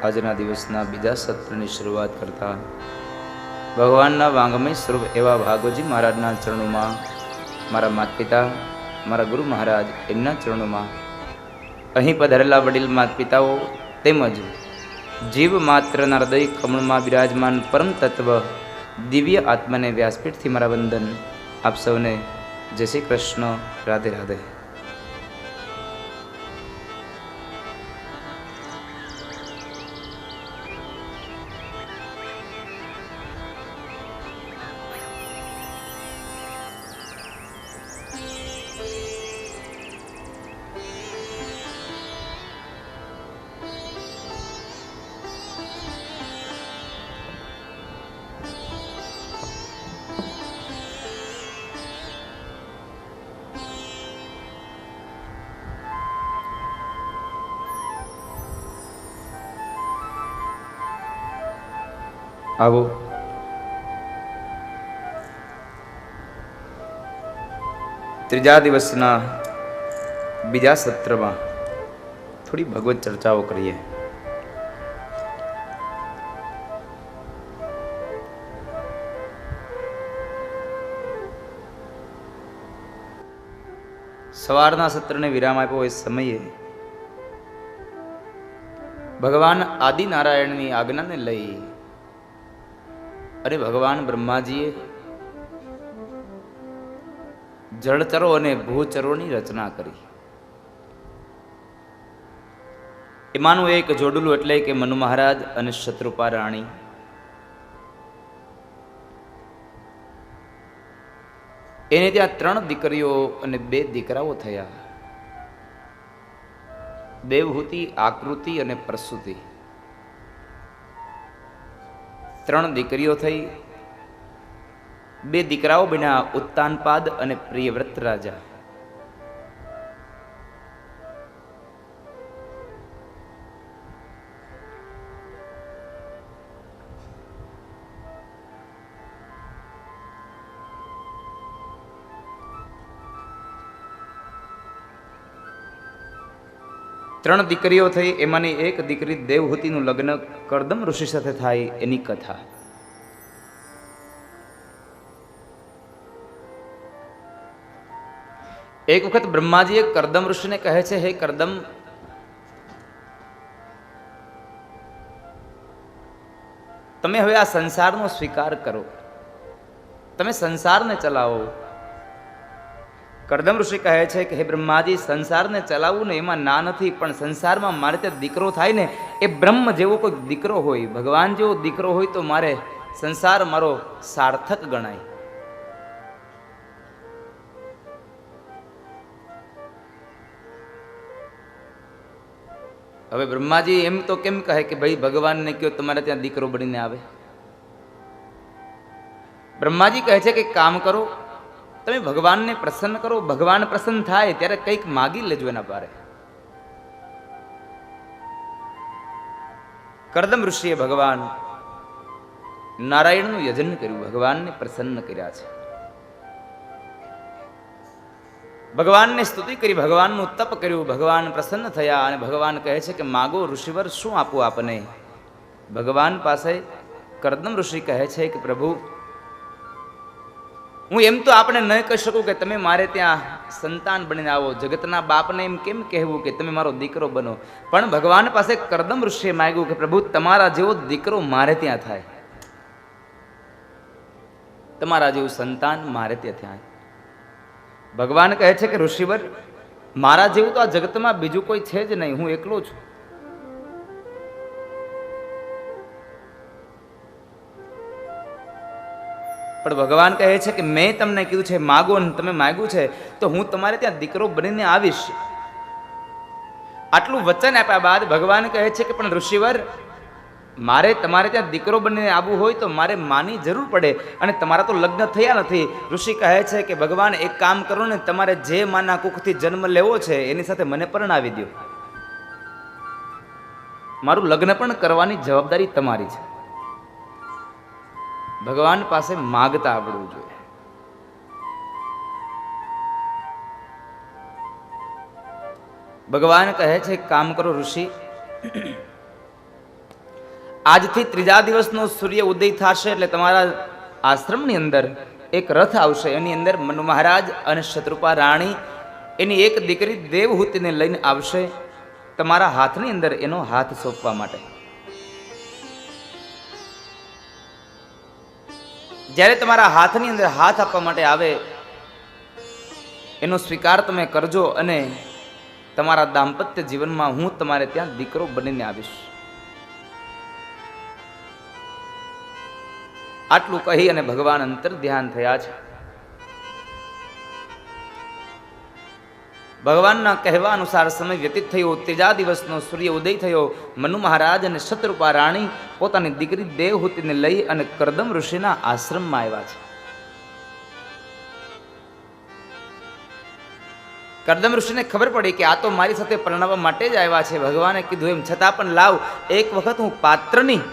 આજના દિવસના બીજા સત્રની શરૂઆત કરતા ભગવાનના વાંગમય સ્વરૂપ એવા ભાગવતજી મહારાજના ચરણોમાં, મારા માતા પિતા, મારા ગુરુ મહારાજ એમના ચરણોમાં, અહીં પધારેલા વડીલ માતા પિતાઓ તેમજ જીવ માત્રના હૃદય કમળમાં બિરાજમાન પરમ તત્વ દિવ્ય આત્માને વ્યાસપીઠથી મારા વંદન. આપ સૌને જય શ્રી કૃષ્ણ. રાધે રાધે. આવો ત્રીજા દિવસના બીજા સત્રમાં થોડી ભગવત ચર્ચાઓ કરીએ. સવારના સત્રને વિરામ આપ્યો એ સમયે ભગવાન આદિનારાયણની આજ્ઞાને લઈ અરે ભગવાન બ્રહ્માજીએ જળચરો અને ભૂચરોની રચના કરી. એમાંનું એક જોડુલું એટલે કે મનુ મહારાજ અને શત્રુપા રાણી. એને ત્યાં 3 દીકરીઓ અને 2 દીકરાઓ થયા. દેવહૂતિ, આકૃતિ અને પ્રસૂતિ. 3 દીકરીઓ થઈ, 2 દીકરાઓ બન્યા, ઉત્તાનપાદ અને પ્રિયવ્રત રાજા. ત્રણ દીકરીઓ થઈ, એમાંની એક દીકરી દેવહૂતિનું લગ્ન કરદમ ઋષિ સાથે થાય એની કથા. એક વખત બ્રહ્માજીએ કરદમ ઋષિને કહે છે, હે કરદમ, તમે હવે આ સંસારનો સ્વીકાર કરો, તમે સંસારને ચલાવો. કરદમ ઋષિ કહે છે કે હે બ્રહ્માજી, સંસારને ચલાવવું ને એમાં ના નથી, પણ સંસારમાં મારે ત્યાં દીકરો થાય ને એ બ્રહ્મ જેવો કોઈ દીકરો હોય, ભગવાન જેવો દીકરો હોય તો મારે સંસાર મારો સાર્થક ગણાય. હવે બ્રહ્માજી એમ તો કેમ કહે કે ભાઈ ભગવાનને કહો તમારે ત્યાં દીકરો બનીને આવે. બ્રહ્માજી કહે છે કે કામ કરો, તમે ભગવાનને પ્રસન્ન કરો, ભગવાન પ્રસન્ન થાય ત્યારે કંઈક માગી લેજો એના પારે. કરદમ ઋષિએ ભગવાન નારાયણનું યજન કર્યું, ભગવાનને પ્રસન્ન કર્યા છે, ભગવાનને સ્તુતિ કરી, ભગવાનનું તપ કર્યું, ભગવાન પ્રસન્ન થયા અને ભગવાન કહે છે કે માગો ઋષિવર, શું આપું આપને. ભગવાન પાસે કરદમ ઋષિ કહે છે કે પ્રભુ, હું એમ તો આપણે ન કહી શકું કે તમે મારે ત્યાં સંતાન બનીને આવો, જગતના બાપને એમ કેમ કહેવું કે તમે મારો દીકરો બનો, પણ ભગવાન પાસે કરદમ ઋષિએ માંગ્યું કે પ્રભુ તમારા જેવો દીકરો મારે ત્યાં થાય, તમારા જેવું સંતાન મારે ત્યાં થાય. ભગવાન કહે છે કે ઋષિવર, મારા જેવું તો આ જગતમાં બીજું કોઈ છે જ નહીં, હું એકલો છું. પણ ભગવાન કહે છે કે મેં તમને કીધું છે માગો, ને તમે માગ્યું છે તો હું તમારે ત્યાં દીકરો બનીને આવીશ. આટલું વચન આપ્યા બાદ ભગવાન કહે છે કે પણ ઋષિવર, મારે તમારે ત્યાં દીકરો બનીને આવવું હોય તો મારે માની જરૂર પડે, અને તમારા તો લગ્ન થયા નથી. ઋષિ કહે છે કે ભગવાન એક કામ કરો ને, તમારે જે માના કુખથી જન્મ લેવો છે એની સાથે મને પરણાવી દો, મારું લગ્ન પણ કરવાની જવાબદારી તમારી છે. ભગવાન પાસે માગતા આવડવું જોઈએ. ભગવાન કહે છે કામ કરો ઋષિ, આજથી ત્રીજા દિવસનો સૂર્ય ઉદય થશે એટલે તમારા આશ્રમની અંદર એક રથ આવશે. એની અંદર મનુ મહારાજ અને શત્રુપા રાણી એની એક દીકરી દેવહૂતિને લઈને આવશે તમારા હાથની અંદર એનો હાથ સોંપવા માટે. જ્યારે તમારા હાથની અંદર હાથ આપવા માટે આવે એનો સ્વીકાર તમે કરજો અને તમારા દાંપત્ય જીવનમાં હું તમારે ત્યાં દીકરો બનીને આવીશ. આટલું કહી અને ભગવાન અંતર ધ્યાન થયા છે. ભગવાનના કહેવા અનુસાર સમય વ્યતીત થયો. ત્રીજા દિવસનો સૂર્ય ઉદય થયો. મનુ મહારાજ અને શત્રુપા રાણી પોતાની દીકરી દેવહૂતિને લઈ અને કરદમ ઋષિના આશ્રમમાં આવ્યા છે. કરદમ ઋષિને ખબર પડી કે આ તો મારી સાથે પરણાવવા માટે જ આવ્યા છે. ભગવાને કીધું એમ છતાં પણ લાવ એક વખત હું પાત્રની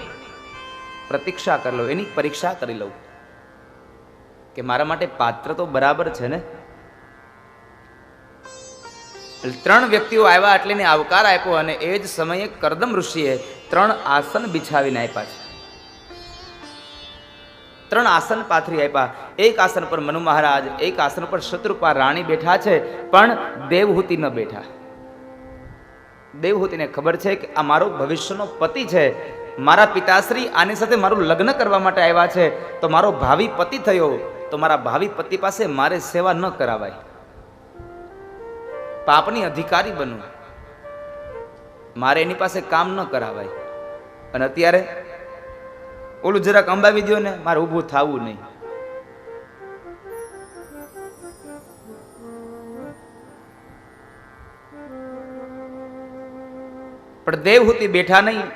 પ્રતીક્ષા કરી લઉં, એની પરીક્ષા કરી લઉં કે મારા માટે પાત્ર તો બરાબર છે ને. ત્રણ વ્યક્તિઓ આવ્યા એટલે એને આવકાર આપ્યો અને એ જ સમયે કરદમ ઋષિએ 3 આસન બિછાવીને આપ્યા છે. 3 આસન પાથરી આપ્યા. એક આસન પર મનુ મહારાજ, એક આસન પર શત્રુપા રાણી બેઠા છે, પણ દેવહૂતિ ન બેઠા. દેવહૂતિને ખબર છે કે આ મારો ભવિષ્યનો પતિ છે, મારા પિતાશ્રી આની સાથે મારું લગ્ન કરવા માટે આવ્યા છે, તો મારો ભાવિ પતિ થયો તો મારા ભાવિ પતિ પાસે મારે સેવા ન કરાવાય, પાપની અધિકારી બનવું, મારે એની પાસે કામ ન કરાવાય. અને અત્યારે ઓલું જરાક અંબાવી દો ને, મારે ઊભું થવું નહીં. પણ દેવહૂતિ બેઠા નહીં.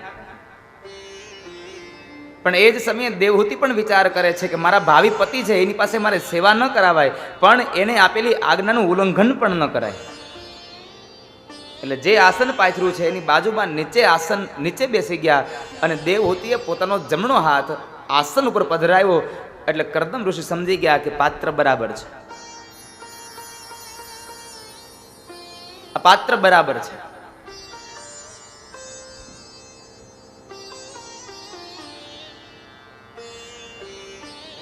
પણ એ જ સમયે દેવહૂતિ પણ વિચાર કરે છે કે મારા ભાવિ પતિ છે, એની પાસે મારે સેવા ન કરાવાય, પણ એને આપેલી આજ્ઞાનું ઉલ્લંઘન પણ ન કરાય. એટલે જે આસન પાથર્યું છે એની બાજુમાં આસન નીચે બેસી ગયા અને દેવહૂતિએ પોતાનો જમણો હાથ આસન ઉપર પધરાવ્યો. એટલે કરદમ ઋષિ સમજી ગયા કે પાત્ર બરાબર છે, આ પાત્ર બરાબર છે.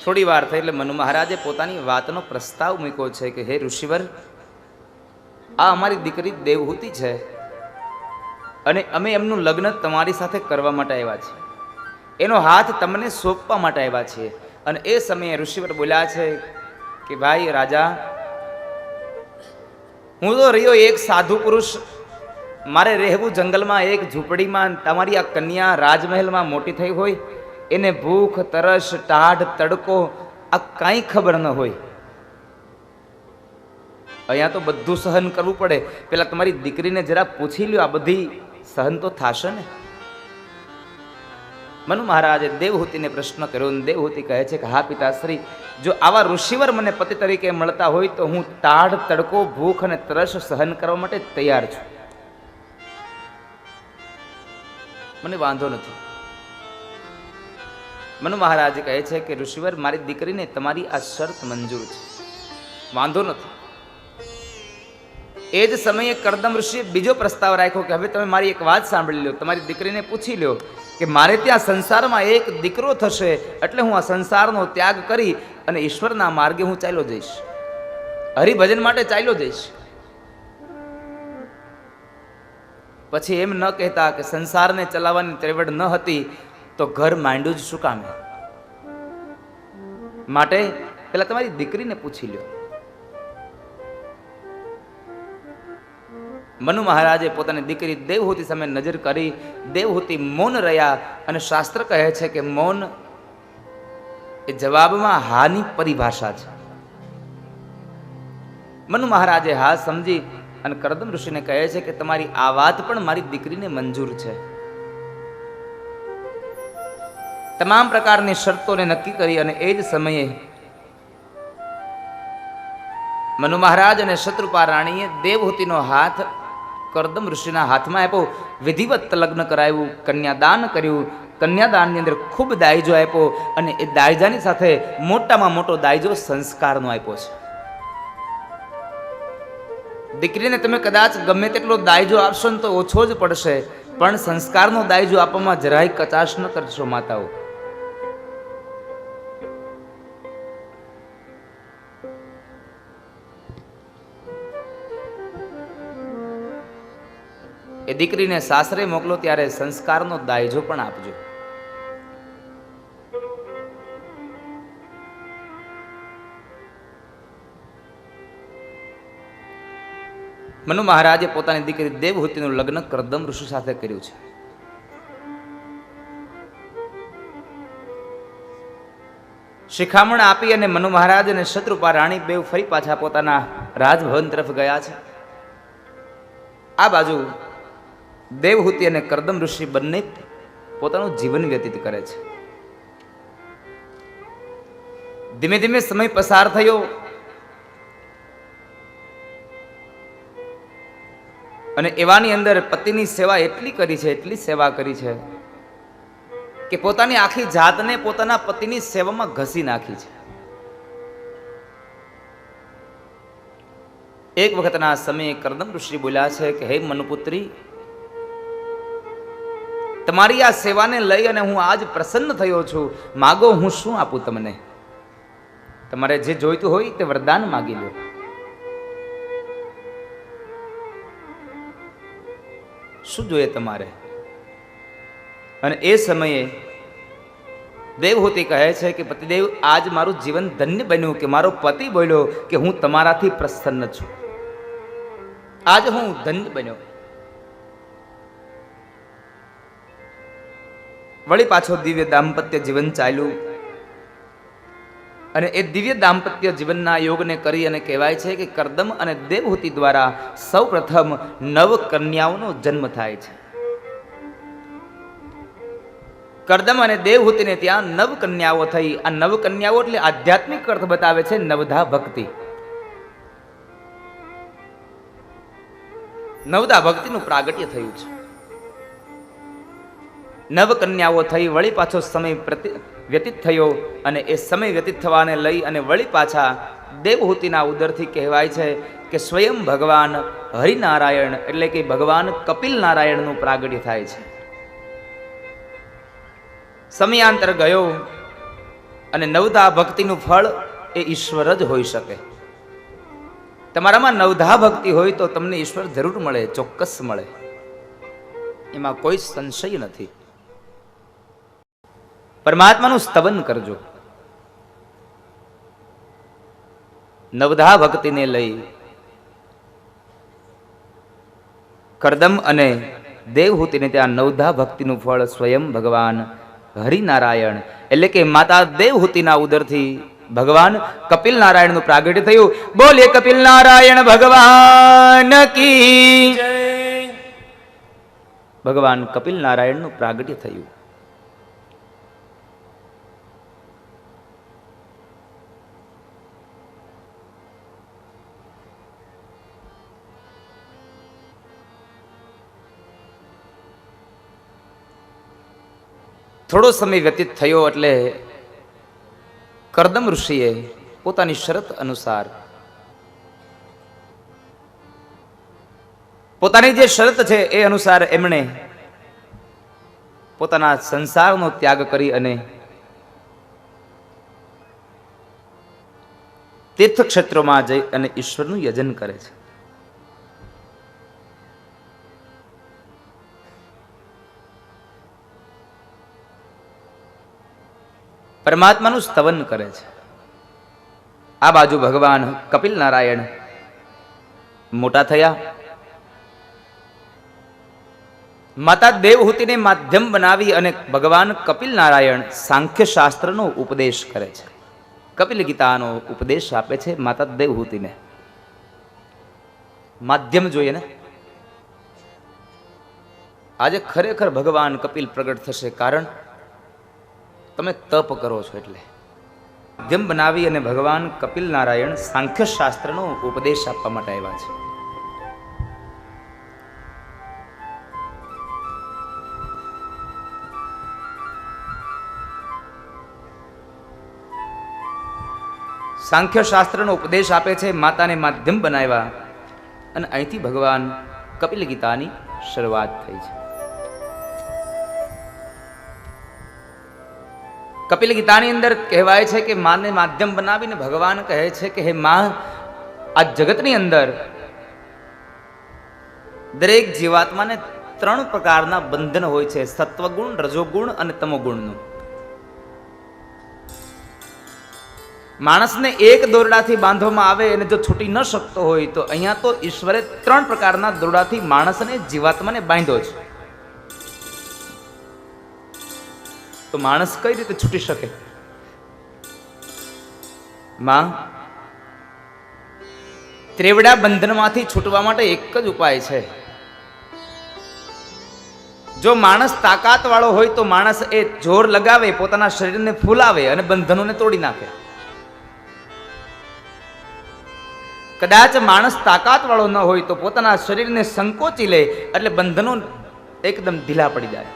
થોડી વાર થઈ એટલે મનુ મહારાજે પોતાની વાતનો પ્રસ્તાવ મૂક્યો છે કે હે ઋષિવર, આ અમારી દીકરી દેવહૂતિ છે અને અમે એમનું લગ્ન તમારી સાથે કરવા માટે આવ્યા છીએ, એનો હાથ તમને સોંપવા માટે આવ્યા છીએ. અને એ સમયે ઋષિવર બોલ્યા છે કે ભાઈ રાજા, હું તો રહ્યો એક સાધુ પુરુષ, મારે રહેવું જંગલમાં એક ઝૂંપડીમાં. તમારી આ કન્યા રાજમહેલમાં મોટી થઈ હોય, એને ભૂખ, તરસ, ટાઢ, તડકો આ કાંઈ ખબર ન હોય. અહીંયા તો બધું સહન કરવું પડે. પેલા તમારી દીકરીને જરા પૂછી લ્યો, આ બધી સહન તો થશે ને. મનુ મહારાજે દેવહૂતિને પ્રશ્ન કર્યો અને દેવહૂતિ કહે છે કે હા પિતાશ્રી, જો આવા ઋષિવર મને પતિ તરીકે મળતા હોય તો હું ટાઢ, તડકો, ભૂખ અને તરસ સહન કરવા માટે તૈયાર છું, મને વાંધો નથી. મનુ મહારાજ કહે છે કે ઋષિવર, મારી દીકરીને તમારી આ શરત મંજૂર છે, વાંધો નથી. એ જ સમયે કરદમ ઋષિએ બીજો પ્રસ્તાવ રાખ્યો કે હવે તમે મારી એક વાત સાંભળી લો, તમારી દીકરીને પૂછી લો કે મારે ત્યાં સંસારમાં એક દીકરો થશે એટલે હું આ સંસારનો ત્યાગ કરી અને ઈશ્વરના માર્ગે હું ચાલ્યો જઈશ, હરિભજન માટે ચાલ્યો જઈશ. પછી એમ ન કહેતા કે સંસારને ચલાવવાની ત્રેવડ ન હતી તો ઘર માંડ્યું જ શું કામે. માટે પેલા તમારી દીકરીને પૂછી લ્યો. મનુ મહારાજે પોતાની દીકરી દેવહૂતિ સામે નજર કરી. દેવહૂતિ મૌન રહ્યા અને શાસ્ત્ર કહે છે કે મૌન એ જવાબમાં હાની પરિભાષા છે. મનુ મહારાજે હા સમજી અને કરદમ ઋષિને કહે છે કે તમારી આ વાત પણ મારી દીકરીને મંજૂર છે. તમામ પ્રકારની શરતોને નક્કી કરી અને એ જ સમયે મનુ મહારાજ અને શત્રુપા રાણીએ દેવહૂતિનો હાથ કરદમ ઋષિના હાથમાં આપ્યો. વિધિવત લગ્ન કરાવ્યું, કન્યાદાન કર્યું. કન્યાદાનની અંદર ખૂબ દાયજો આપ્યો અને એ દાયજાની સાથે મોટામાં મોટો દાયજો સંસ્કારનો આપ્યો છે. દીકરીને તમે કદાચ ગમે તેટલો દાયજો આપશો ને તો ઓછો જ પડશે, પણ સંસ્કારનો દાયજો આપવામાં જરાય કચાશ ન કરશો માતાઓ. એ દીકરીને સાસરે મોકલો ત્યારે સંસ્કારનો દાયજો પણ આપજો. મનુ મહારાજે પોતાની દીકરી દેવહૂતિનું લગ્ન કરદમ ઋષિ સાથે કર્યું છે. શિખામણ આપી અને મનુ મહારાજ અને શત્રુપા રાણી બેવ ફરી પાછા પોતાના રાજભવન તરફ ગયા છે. આ બાજુ દેવહૂતિ અને કરદમ ઋષિ બંને પોતાનું જીવન વ્યતીત કરે છે. ધીમે ધીમે સમય પસાર થયો અને એવાની અંદર પતિની સેવા એટલી કરી છે, એટલી સેવા કરી છે કે પોતાની આખી જાતને પોતાના પતિની સેવામાં ઘસી નાખી છે. એક વખતના સમયે કરદમ ઋષિ બોલ્યા છે કે હે મનુપુત્રી, તમારી આ સેવાને લઈ અને હું આજ પ્રસન્ન થયો છું. માગો, હું શું આપું તમને? તમારે જે જોઈતું હોય તે વરદાન માગી લો. શું જોઈએ તમારે? અને એ સમયે દેવહૂતિ કહે છે કે પતિદેવ, આજ મારું જીવન ધન્ય બન્યું કે મારો પતિ બોલ્યો કે હું તમારાથી પ્રસન્ન છું. આજ હું ધન્ય બન્યો. વળી પાછો દિવ્ય દાંપત્ય જીવન ચાલ્યું અને એ દિવ્ય દાંપત્ય જીવનના યોગને કરી અને કહેવાય છે કે કરદમ અને દેવહૂતિ દ્વારા સૌ પ્રથમ નવ કન્યાઓનો જન્મ થાય છે. કરદમ અને દેવહૂતિને ત્યાં નવ કન્યાઓ થઈ. આ નવ કન્યાઓ એટલે આધ્યાત્મિક અર્થ બતાવે છે નવધા ભક્તિ. નવધા ભક્તિનું પ્રાગટ્ય થયું છે. નવ કન્યાઓ થઈ. વળી પાછો સમય વ્યતીત થયો અને એ સમય વ્યતીત થવાને લઈ અને વળી પાછા દેવહૂતિના ઉદરથી કહેવાય છે કે સ્વયં ભગવાન હરિનારાયણ એટલે કે ભગવાન કપિલ નારાયણનું પ્રાગટ્ય થાય છે. સમયાંતર ગયો અને નવધા ભક્તિનું ફળ એ ઈશ્વર જ હોઈ શકે. તમારામાં નવધા ભક્તિ હોય તો તમને ઈશ્વર જરૂર મળે, ચોક્કસ મળે, એમાં કોઈ સંશય નથી. પરમાત્માનું સ્તવન કરજો. નવધા ભક્તિને લઈ કરદમ અને દેવહૂતિને ત્યાં નવધા ભક્તિનું ફળ સ્વયં ભગવાન હરિનારાયણ એટલે કે માતા દેવહૂતિના ઉદરથી ભગવાન કપિલ નારાયણનું પ્રાગટ્ય થયું. બોલે કપિલ નારાયણ ભગવાન કી જય. ભગવાન કપિલ નારાયણનું પ્રાગટ્ય થયું. થોડો સમય વ્યતીત થયો એટલે કરદમ ઋષિએ પોતાની શરત અનુસાર પોતાની જે શરત છે એ અનુસાર એમણે પોતાના સંસારનો ત્યાગ કરી અને તીર્થક્ષેત્રોમાં જઈ અને ઈશ્વરનું યજન કરે છે. પરમાત્માનું સ્તવન કરે છે. આ બાજુ ભગવાન કપિલ નારાયણ મોટા થયા. માતા દેવહૂતિને માધ્યમ બનાવી અને ભગવાન કપિલ નારાયણ સાંખ્ય શાસ્ત્રનો ઉપદેશ કરે છે. કપિલ ગીતાનો ઉપદેશ આપે છે માતા દેવહૂતિને. માધ્યમ જોઈએ ને. આજે ખરેખર ભગવાન કપિલ પ્રગટ થશે, કારણ તમે તપ કરો છો એટલે. માધ્યમ બનાવી અને ભગવાન કપિલ નારાયણ સાંખ્ય શાસ્ત્રનો ઉપદેશ આપવા માટે આવ્યા છે. સાંખ્ય શાસ્ત્રનો ઉપદેશ આપે છે, માતાને માધ્યમ બનાવ્યા અને અહીંથી ભગવાન કપિલ ગીતાની શરૂઆત થઈ છે. કપિલ ગીતાની અંદર કહેવાય છે કે માને માધ્યમ બનાવીને ભગવાન કહે છે કે હે માં, આ જગતની અંદર દરેક જીવાત્માને 3 પ્રકારના બંધન હોય છે, સત્વગુણ, રજોગુણ અને તમોગુણનું. માણસને એક દોરડાથી બાંધવામાં આવે અને જો છૂટી ન શકતો હોય તો અહીંયા તો ઈશ્વરે 3 પ્રકારના દોરડાથી માણસને, જીવાત્માને બાંધ્યો છે. તો માણસ કઈ રીતે છૂટી શકે? માં, ત્રેવડા બંધનમાંથી છૂટવા માટે એક જ ઉપાય છે. જો માણસ તાકાત વાળો હોય તો માણસ એ જોર લગાવે, પોતાના શરીરને ફૂલાવે અને બંધનોને તોડી નાખે. કદાચ માણસ તાકાત વાળો ન હોય તો પોતાના શરીરને સંકોચી લે એટલે બંધનો એકદમ ઢીલા પડી જાય.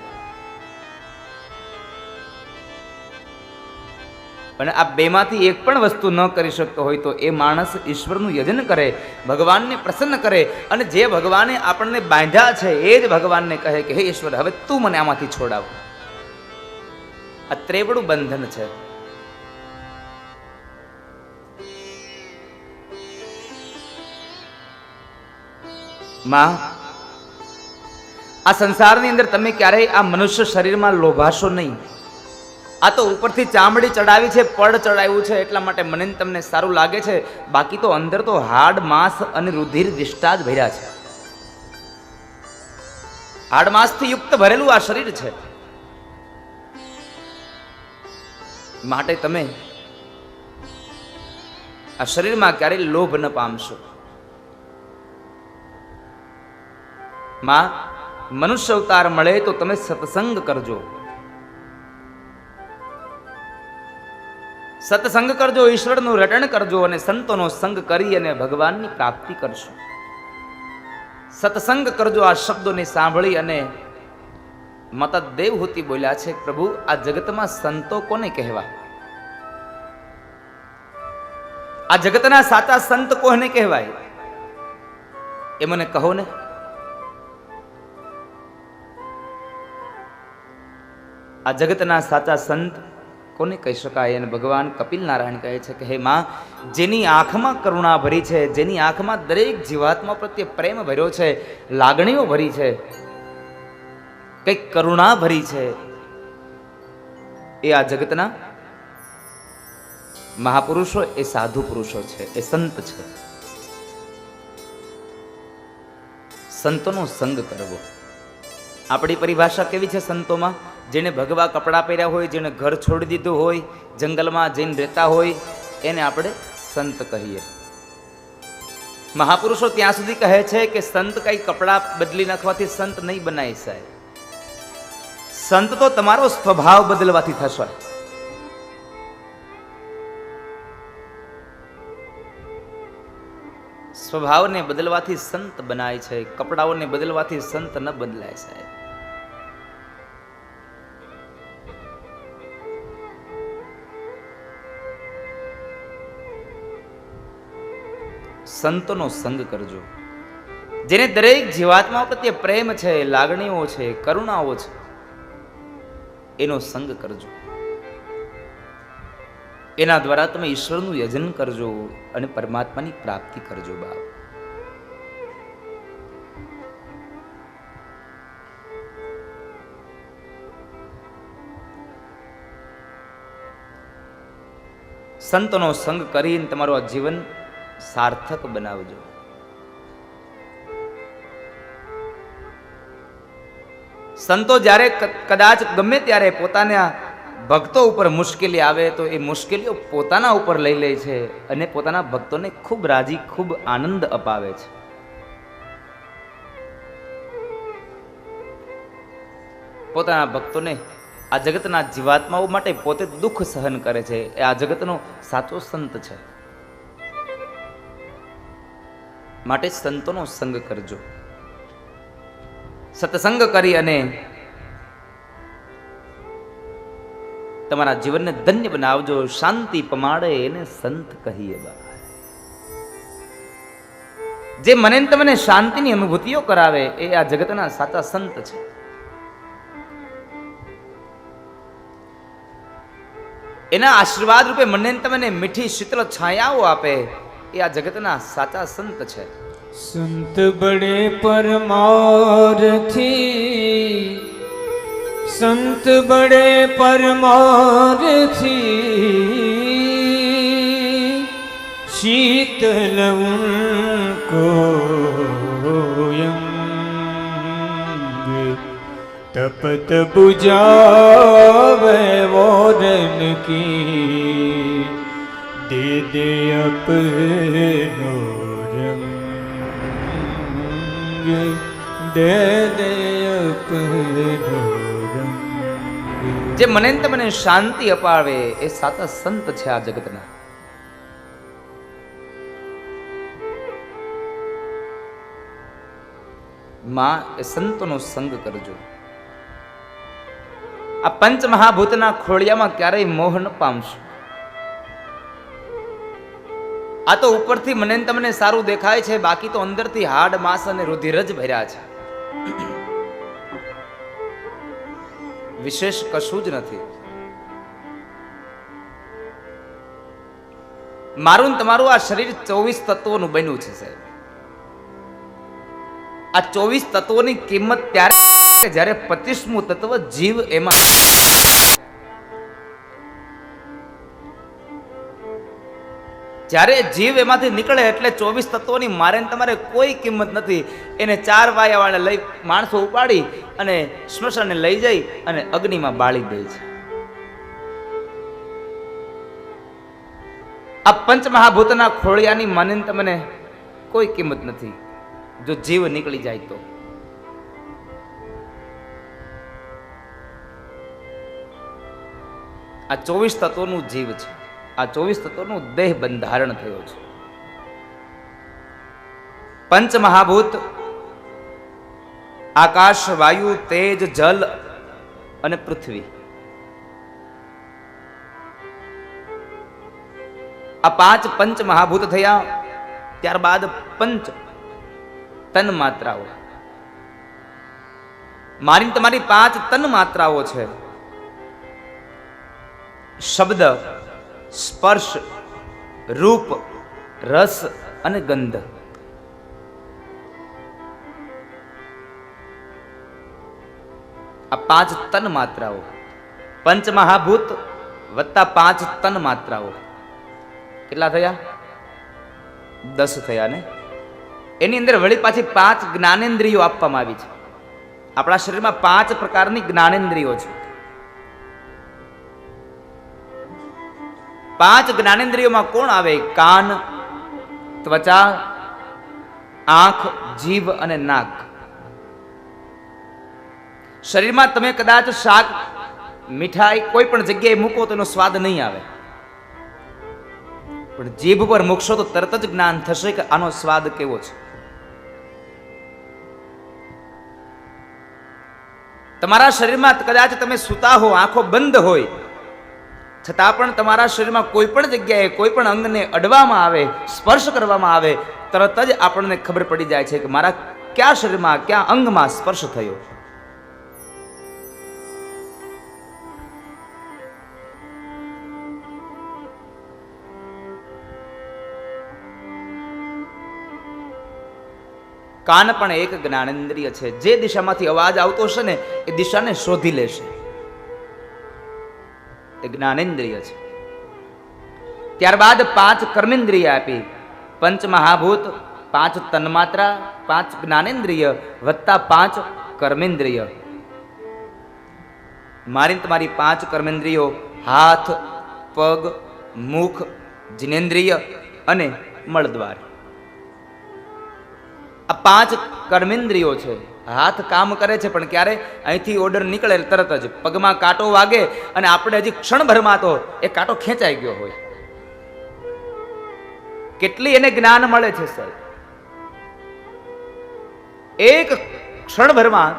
અને આ બેમાંથી એક પણ વસ્તુ ન કરી શકતો હોય તો એ માણસ ઈશ્વરનું યજન કરે, ભગવાનને પ્રસન્ન કરે, અને જે ભગવાને આપણને બાંધ્યા છે એ જ ભગવાનને કહે કે હે ઈશ્વર, હવે તું મને આમાંથી છોડાવ. આ ત્રેવડું બંધન છે. માં, આ સંસારની અંદર તમે ક્યારેય આ મનુષ્ય શરીરમાં લોભાશો નહીં. આ તો ઉપરથી ચામડી ચડાવી છે, પડ ચડાવ્યું છે એટલા માટે મને તમને સારું લાગે છે, બાકી તો અંદર તો હાડ, માંસ અને રુધિર વિષ્ટા જ ભર્યા છે. હાડ માંસથી યુક્ત ભરેલું આ શરીર છે. માટે તમે આ શરીરમાં ક્યારેય લોભ ન પામશો. માં, મનુષ્ય અવતાર મળે તો તમે સત્સંગ કરજો. સત્સંગ કરજો, ઈશ્વરનું રટણ કરજો અને સંતોનો સંગ કરી અને ભગવાનની પ્રાપ્તિ કરશો. સત્સંગ કરજો આ શબ્દોને સાંભળી અને માતા દેવહૂતિ બોલ્યા છે, પ્રભુ આ જગતમાં સંતો કોને કહેવા? આ જગતના સાચા સંત કોને કહેવાય એ મને કહો ને. આ જગતના સાચા સંત કોને કહી શકાય? અને ભગવાન કપિલ નારાયણ કહે છે કે હે માં, જેની આંખમાં કરુણા ભરી છે, જેની આંખમાં દરેક જીવાત્મા પ્રત્યે પ્રેમ ભર્યો છે, લાગણીઓ ભરી છે, કઈક કરુણા ભરી છે, એ આ જગતના મહાપુરુષો, એ સાધુ પુરુષો છે, એ સંત છે. સંતોનો સંગ કરવો. આપણી પરિભાષા કેવી છે સંતોમાં? જેને ભગવા કપડાં પહેર્યા હોય, જેને ઘર છોડી દીધું હોય, જંગલમાં જઈને રહેતા હોય, એને આપણે સંત કહીએ. મહાપુરુષો ત્યાં સુધી કહે છે કે સંત કઈ કપડાં બદલી નાખવાથી સંત નહીં બનાય સાહેબ. સંત તો તમારો સ્વભાવ બદલવાથી થશે. સ્વભાવને બદલવાથી સંત બનાય છે, કપડાઓને બદલવાથી સંત ન બદલાય સાહેબ. સંતોનો સંગ કરજો. જેને દરેક જીવાત્મા પ્રત્યે પ્રેમ છે, લાગણીઓ છે, કરુણાઓ છે, એનો સંગ કરજો. એના દ્વારા તમે ઈશ્વરનું યજન કરજો અને પરમાત્માની પ્રાપ્તિ કરજો. બાપ, સંતોનો સંગ કરીને તમારું આ જીવન સાર્થક બનાવજો. સંતો જ્યારે કદાચ ગમે ત્યારે પોતાના ભક્તો ઉપર મુશ્કેલી આવે તો એ મુશ્કેલીઓ પોતાના ઉપર લઈ લે છે અને પોતાના ભક્તોને ખૂબ રાજી, ખૂબ આનંદ અપાવે છે. પોતાના ભક્તોને, આ જગતના જીવાત્માઓ માટે પોતે દુઃખ સહન કરે છે. એ આ જગતનો સાચો સંત છે. માટે સંતોનો સંગ કરજો. સત્સંગ કરી અને તમારા જીવનને ધન્ય બનાવજો. શાંતિ પમાડે એને સંત કહીએ. બા જે મને તમને શાંતિની અનુભૂતિઓ કરાવે એ આ જગતના સાચા સંત છે. એના આશીર્વાદ રૂપે મને તમને મીઠી શીતળ છાયાઓ આપે એ આ જગતના સાચા સંત છે. સંત બડે પરમારથી, સંત બડે પરમારથી, शीतल उनको यंग तपत बुझावे वोरन की दे दे अपनो रंग दे दे अपनो रंग. જે મને તમને શાંતિ અપાવે એ સાચા સંત છે આ જગતના. માં એ સંતોનો સંગ કરજો. આ પંચ મહાભૂતના ખોળિયામાં ક્યારેય મોહ ન પામશો. આ તો ઉપરથી મને તમને સારું દેખાય છે, બાકી તો અંદરથી હાડ માંસ અને રુધિર જ ભર્યા છે. વિશેષ કશું જ નથી. મારું તમારું આ શરીર 24 તત્વોનું બન્યું છે સાહેબ. આ 24 તત્વોની કિંમત ત્યારે જ્યારે 25મું તત્વ જીવ એમાં, જ્યારે જીવ એમાંથી નીકળે એટલે 24 તત્વોની મારે તમારે કોઈ કિંમત નથી. એને 4 વાયા વાળા લઈ માણસો ઉપાડી અને સ્મશાને લઈ જઈ અને અગ્નિમાં બાળી દે છે. આ પંચ મહાભૂતના ખોળિયાની માને તમને કોઈ કિંમત નથી જો જીવ નીકળી જાય તો. આ 24 તત્વોનું જીવ છે. આ 24 તત્વોનું દેહ બંધારણ થયો છે. પંચ મહાભૂત આકાશ, વાયુ, તેજ, જલ અને પૃથ્વી. આ 5 પંચ મહાભૂત થયા. ત્યારબાદ પંચ તન માત્રાઓ. મારી તમારી 5 તન માત્રાઓ છે. શબ્દ, સ્પર્શ, રૂપ, રસ અને ગંધ. આ 5 તન માત્રાઓ. પંચ મહાભૂત વત્તા 5 તન માત્રાઓ કેટલા થયા? 10 થયા ને. એની અંદર વળી પાછી 5 જ્ઞાનેન્દ્રિયો આપવામાં આવી છે. આપણા શરીરમાં 5 પ્રકારની જ્ઞાનેન્દ્રિયો છે. 5 જ્ઞાનેન્દ્રિયોમાં કોણ આવે? કાન, ત્વચા, આંખ, જીભ અને નાક. શરીરમાં તમે કદાચ શાક, મીઠાઈ કોઈ પણ જગ્યાએ મૂકો તો એનો સ્વાદ નહીં આવે, પણ જીભ પર મૂકશો તો તરત જ જ્ઞાન થશે કે આનો સ્વાદ કેવો છે. તમારા શરીરમાં કદાચ તમે સૂતા હો, આંખો બંધ હોય, છતાં પણ તમારા શરીરમાં કોઈ પણ જગ્યાએ કોઈ પણ અંગને અડવામાં આવે, સ્પર્શ કરવામાં આવે, તરત જ આપણને ખબર પડી જાય છે કે મારા કયા શરીરમાં, કયા અંગમાં સ્પર્શ થયો. કાન પણ એક જ્ઞાનેન્દ્રિય છે. જે દિશામાંથી અવાજ આવતો હશે ને એ દિશાને શોધી લેશે. એ જ્ઞાનેન્દ્રિય છે. ત્યારબાદ 5 કર્મેન્દ્રિય આપી. પંચ મહાભૂત, 5 તન્માત્રા, 5 જ્ઞાનેન્દ્રિય વત્તા 5 કર્મેન્દ્રિય. મારી તમારી 5 કર્મેન્દ્રિયો હાથ, પગ, મુખ, જિનેન્દ્રિય અને મળદ્વાર. આ 5 કર્મેન્દ્રિયો છે. હાથ કામ કરે છે, પણ ક્યારે અહીંથી ઓર્ડર નીકળે તરત જ પગમાં કાંટો વાગે અને આપણે હજી ક્ષણભરમાં તો એ કાંટો ખેંચાઈ ગયો હોય. કેટલી એને જ્ઞાન મળે છે સાહેબ. એક ક્ષણભરમાં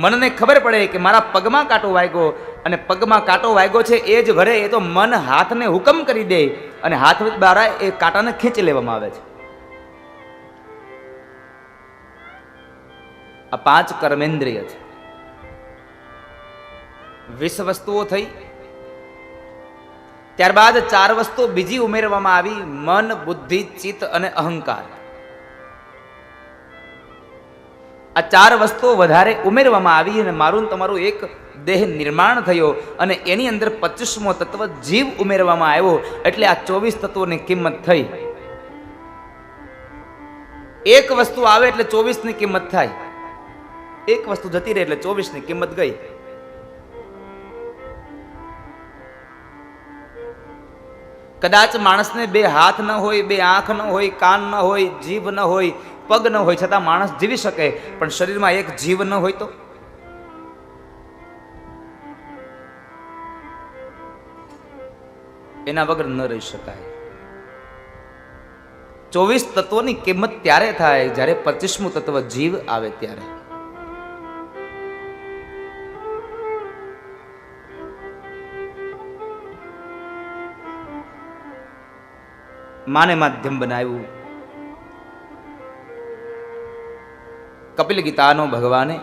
મનને ખબર પડે કે મારા પગમાં કાંટો વાગ્યો, અને પગમાં કાંટો વાગ્યો છે એ જ ભરે એ તો મન હાથને હુકમ કરી દે અને હાથ દ્વારા એ કાંટાને ખેંચી લેવામાં આવે છે. આ 5 કર્મેન્દ્રિય છે. 20 વસ્તુઓ થઈ. ત્યારબાદ 4 વસ્તુઓ બીજી ઉમેરવામાં આવી: મન, બુદ્ધિ, ચિત્ત અને અહંકાર. આ 4 વસ્તુઓ વધારે ઉમેરવામાં આવી અને મારું તમારું એક દેહ નિર્માણ થયો અને એની અંદર 25મો તત્વ જીવ ઉમેરવામાં આવ્યો. એટલે આ 24 તત્વોની કિંમત થઈ. એક વસ્તુ આવે એટલે 24 ની કિંમત થાય. એક વસ્તુ જતી રહે એટલે 24 ની કિંમત ગઈ. કદાચ માણસને 2 હાથ ન હોય, 2 આંખ ન હોય, કાન ન હોય, જીભ ન હોય, પગ ન હોય, છતાં માણસ જીવી શકે. પણ શરીરમાં એક જીવ ન હોય તો એના વગર ન રહી શકાય. 24 તત્વોની કિંમત ત્યારે થાય જ્યારે 25મું તત્વ જીવ આવે ત્યારે. માને માધ્યમ બનાવ્યું. કપિલ ગીતાનો ભગવાને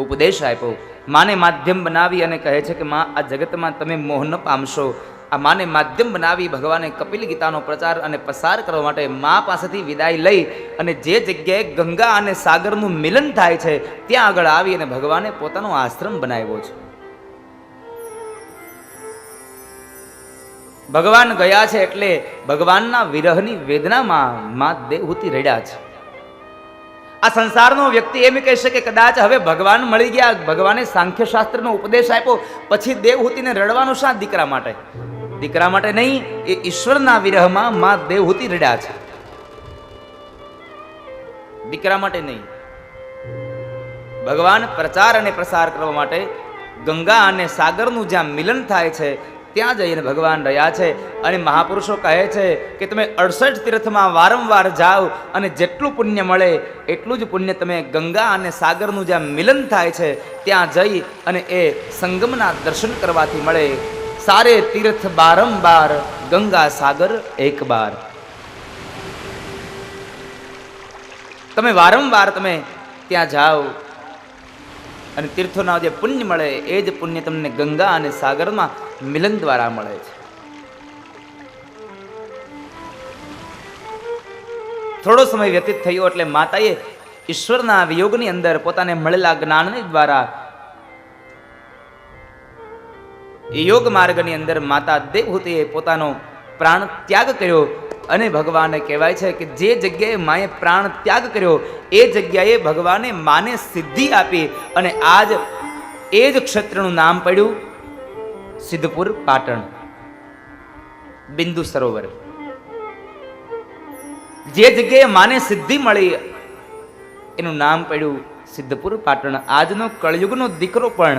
ઉપદેશ આપ્યો. માને માધ્યમ બનાવી અને કહે છે કે માં, આ જગતમાં તમે મોહ ન પામશો. આ માને માધ્યમ બનાવી ભગવાને કપિલ ગીતાનો પ્રચાર અને પ્રસાર કરવા માટે મા પાસેથી વિદાય લઈ અને જે જગ્યાએ ગંગા અને સાગરનું મિલન થાય છે ત્યાં આગળ આવી અને ભગવાને પોતાનો આશ્રમ બનાવ્યો છે. ભગવાન ગયા છે એટલે ભગવાનના વિરહની વેદનામાં મા દેવહૂતિ રડ્યા છે. આ સંસારનો વ્યક્તિ એમ કહેશે કે કદાચ હવે ભગવાન મળી ગયા, ભગવાને સાંખ્ય શાસ્ત્રનો ઉપદેશ આપ્યો, પછી દેવહૂતિને રડવાનું શા? દીકરા માટે. દીકરા માટે નહીં, એ ઈશ્વરના વિરહમાં મા દેવહૂતિ રડ્યા છે. દીકરા માટે નહીં. ભગવાન પ્રચાર અને પ્રસાર કરવા માટે ગંગા અને સાગરનું જ્યાં મિલન થાય છે ત્યાં જઈને ભગવાન રહ્યા છે. અને મહાપુરુષો કહે છે કે તમે 68 તીર્થમાં વારંવાર જાઓ અને જેટલું પુણ્ય મળે એટલું જ પુણ્ય તમે ગંગા અને સાગરનું જ્યાં મિલન થાય છે ત્યાં જઈ અને એ સંગમના દર્શન કરવાથી મળે. સારે તીર્થ બારંબાર, ગંગા સાગર એક બાર. તમે વારંવાર તમે ત્યાં જાઓ અને તીર્થોના જે પુણ્ય મળે એ જ પુણ્ય તમને ગંગા અને સાગરમાં મિલન દ્વારા મળે છે. થોડો સમય વ્યતીત થયો એટલે માતાએ ઈશ્વરના વિયોગની અંદર પોતાને મળેલા જ્ઞાનની દ્વારા યોગ માર્ગની અંદર માતા દેવહૂતિએ પોતાનો પ્રાણ ત્યાગ કર્યો. અને ભગવાને કહેવાય છે કે જે જગ્યાએ માએ પ્રાણ ત્યાગ કર્યો એ જગ્યાએ ભગવાને માને સિદ્ધિ આપી અને આજ એ જ ક્ષેત્રનું નામ પડ્યું સિદ્ધપુર પાટણ, બિંદુ સરોવર. જે જગ્યાએ માને સિદ્ધિ મળી એનું નામ પડ્યું સિદ્ધપુર પાટણ. આજનો કળયુગનો દીકરો પણ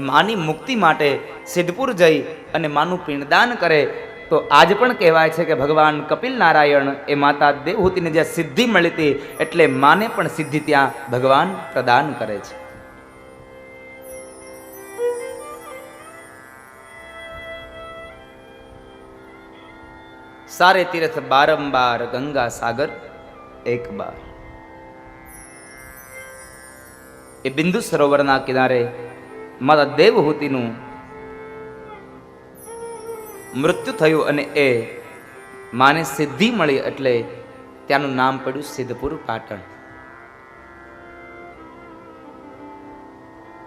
માની મુક્તિ માટે સિદ્ધપુર જઈ અને માનું પિંડદાન કરે તો આજ પણ કહેવાય છે કે ભગવાન કપિલ નારાયણ એ માતા દેવહૂતિને જ્યાં સિદ્ધિ મળી હતી એટલે માને પણ સિદ્ધિ ત્યાં ભગવાન પ્રદાન કરે છે. સારે તીર્થ બારંબાર, ગંગા સાગર એક બાર. એ બિંદુ સરોવરના કિનારે માતા દેવહૂતિનું મૃત્યુ થયું અને એ માને સિદ્ધિ મળી એટલે ત્યાંનું નામ પડ્યું સિદ્ધપુર પાટણ.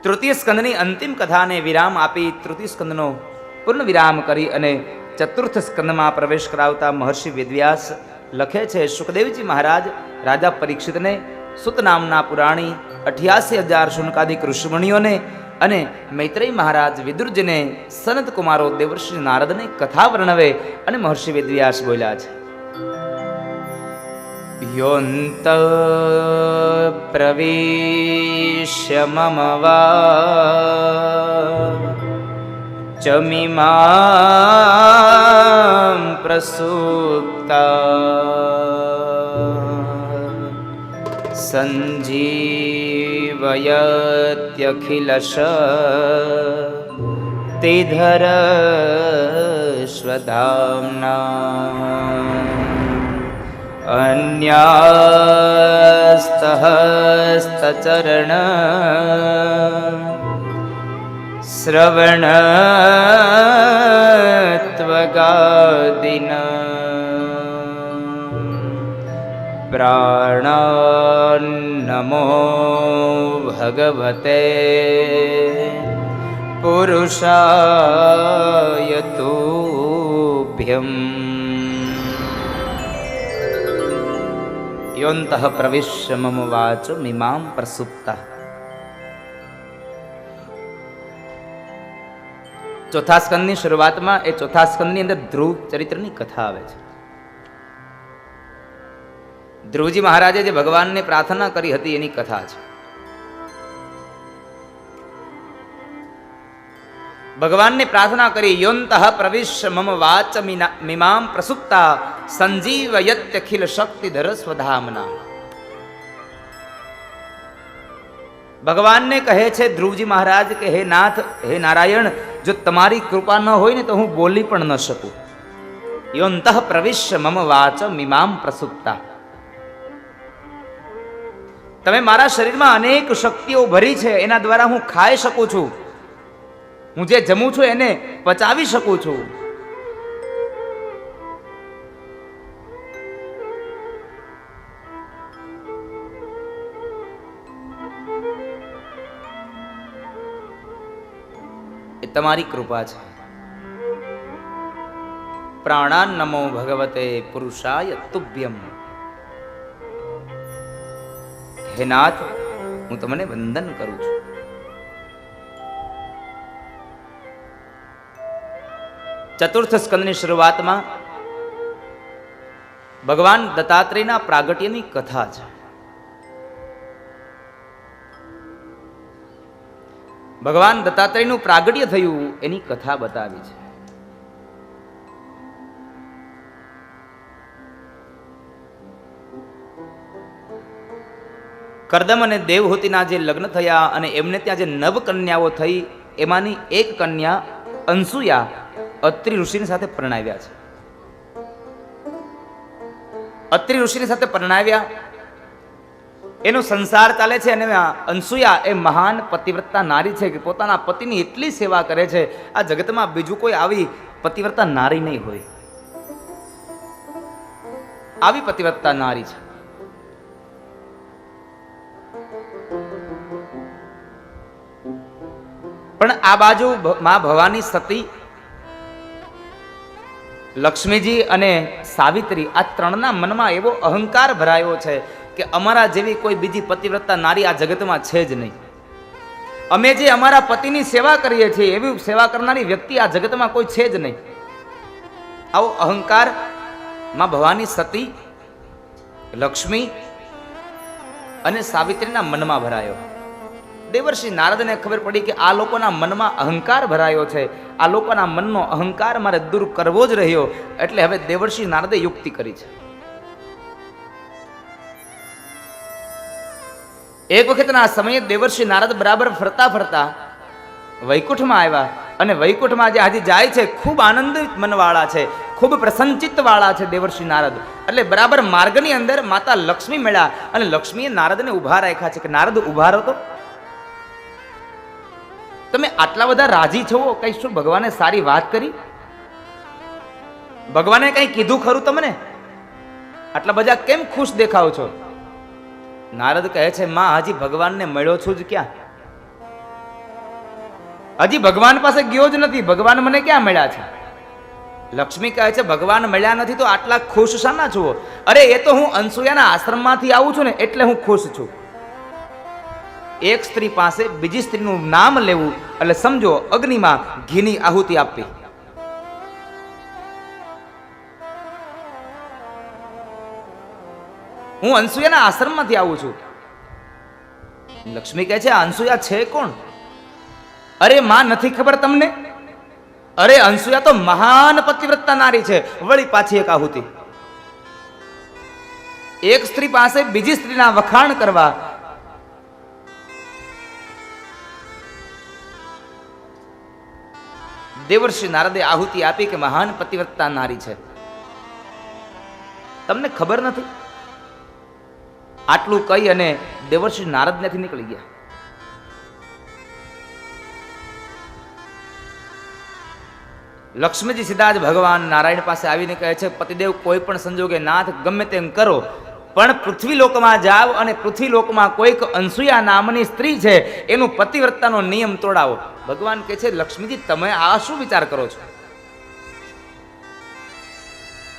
તૃતીય સ્કંદની અંતિમ કથાને વિરામ આપી તૃતીય સ્કંદનો પૂર્ણ વિરામ કરી અને ચતુર્થ સ્કંદમાં પ્રવેશ કરાવતા મહર્ષિ વેદવ્યાસ લખે છે, સુખદેવજી મહારાજ રાજા પરીક્ષિતને, સુત નામના પુરાણી 88,000 શુનકાદિક ઋષિમુનિઓને અને મૈત્રેય મહારાજ વિદુરજીને, સનત કુમારો દેવર્ષિ નારદને કથા વર્ણવે અને મહર્ષિ વેદવ્યાસ બોલ્યા છે. યોંત પ્રવેશ્ય મમ વા ચમિમાં પ્રસુપ્તા સંજીવયત્યખિલશ તેધર સ્વધામ્ના अन्यास्तहस्तचरण श्रवणत्वगादिन प्राणान्नमो भगवते पुरुषाय तुभ्यम् योऽन्तः प्रविश्य मम वाचो मिमां प्रसुप्तः। ચોથા સ્કંદની શરૂઆતમાં એ ચોથા સ્કંદની અંદર ધ્રુવ ચરિત્રની કથા આવે છે. ધ્રુવજી મહારાજે જે ભગવાનને પ્રાર્થના કરી હતી એની કથા છે. ભગવાનને પ્રાર્થના કરી યોऽन्तઃ પ્રવિશ્ય મમ વાચ મિમાં પ્રસુપ્તા સંજીવયત્યખિલ શક્તિધર સ્વધામના. ભગવાનને કહે છે ધ્રુવજી મહારાજ કે હે નાથ, હે નારાયણ, જો તમારી કૃપા ન હોય ને તો હું બોલી પણ ન શકું. યોऽन्तઃ પ્રવિશ્ય મમ વાચ મિમાં પ્રસુપ્તા. તમે મારા શરીરમાં અનેક શક્તિઓ ભરી છે, એના દ્વારા હું ખાઈ શકું છું, હું જે જમું છું એને પચાવી શકું છું. એ તમારી કૃપા છે. પ્રાણાન્નમો ભગવતે પુરુષાય તુભ્યમ. હે નાથ, હું તમને વંદન કરું છું. ચતુર્થ સ્કંદની શરૂઆતમાં ભગવાન દત્તાત્રેયના પ્રાગટ્યની કથા છે. ભગવાન દત્તાત્રેયનું પ્રાગટ્ય થયું એની કથા બતાવી છે. કરદમ અને દેવહૂતિના જે લગ્ન થયા અને એમને ત્યાં જે નવ કન્યાઓ થઈ એમાંની એક કન્યા અનસુયા અત્રિ ઋષિની સાથે પરણાવ્યા છે. અત્રિ ઋષિની સાથે પરણાવ્યા, એનો સંસાર ચાલે છે. અને અનસુયા એ મહાન પતિવ્રતા નારી છે કે પોતાના પતિની એટલી સેવા કરે છે, આ જગતમાં બીજું કોઈ આવી પતિવ્રતા નારી નહીં હોય. આવી પતિવ્રતા નારી છે. પણ આ બાજુ માં ભવાની સતી, લક્ષ્મીજી અને સાવિત્રી, આ ત્રણના મનમાં એવો અહંકાર ભરાયો છે કે અમારા જેવી કોઈ બીજી પતિવ્રતા નારી આ જગતમાં છે જ નહીં. અમે જે અમારા પતિની સેવા કરીએ છીએ એવી સેવા કરનારી વ્યક્તિ આ જગતમાં કોઈ છે જ નહીં. આવો અહંકાર માં ભવાની સતી, લક્ષ્મી અને સાવિત્રીના મનમાં ભરાયો. દેવર્ષિ નારદને ખબર પડી કે આ લોકોના મનમાં અહંકાર ભરાયો છે, આ લોકોના મનનો અહંકાર મારે દૂર કરવો જ રહ્યો. એટલે હવે દેવર્ષિ નારદે યુક્તિ કરી છે. એક વખતના સમયે દેવર્ષિ નારદ બરાબર ફરતા ફરતા વૈકુંઠમાં આવ્યા. અને વૈકુંઠમાં જે આજે જાય છે ખૂબ આનંદિત મનવાળા છે, ખૂબ પ્રસન્નચિત્ત વાળા છે દેવર્ષિ નારદ. એટલે બરાબર માર્ગની અંદર માતા લક્ષ્મી મળ્યા અને લક્ષ્મીએ નારદને ઉભા રાખ્યા છે કે નારદ ઉભા રહો તો. તમે આટલા બધા રાજી છો, કઈ શું ભગવાને સારી વાત કરી? ભગવાને કઈ કીધું ખરું તમને? આટલા બધા કેમ ખુશ દેખાવ છો? નારદ કહે છે, માં હજી ભગવાનને મળ્યો છું જ ક્યાં? હજી ભગવાન પાસે ગયો જ નથી, ભગવાન મને ક્યાં મળ્યા છે? લક્ષ્મી કહે છે, ભગવાન મળ્યા નથી તો આટલા ખુશ શાના છો? અરે એ તો હું અનસુયાના આશ્રમમાંથી આવું છું ને એટલે હું ખુશ છું. એક સ્ત્રી પાસે બીજી સ્ત્રીનું નામ લેવું એટલે સમજો અગ્નિમાં ઘીની આહુતિ આપવી. હું અનસુયાના આશ્રમમાંથી આવું છું. લક્ષ્મી કહે છે, અનસુયા છે કોણ? અરે માં, નથી ખબર તમને? અરે અનસુયા તો મહાન પતિવ્રતા નારી છે. વળી પાછી એક આહુતિ. એક સ્ત્રી પાસે બીજી સ્ત્રીના વખાણ કરવા. દેવર્ષિ નારદે આહુતિ આપી કે મહાન પતિવ્રતા નારી છે. તમને ખબર નથી? આટલું કહી અને દેવર્ષિ નારદ ત્યાંથી નીકળી ગયા. લક્ષ્મીજી સીધા જ ભગવાન નારાયણ પાસે આવીને કહે છે, પતિદેવ કોઈ પણ સંજોગે નાથ ગમે તેમ કરો, પણ પૃથ્વીલોકમાં જાઓ અને પૃથ્વીલોકમાં કોઈક અનસૂયા નામની સ્ત્રી છે એનું પતિવ્રતાનો નિયમ તોડાવો. ભગવાન કહે છે, લક્ષ્મીજી તમે આ શું વિચાર કરો છો?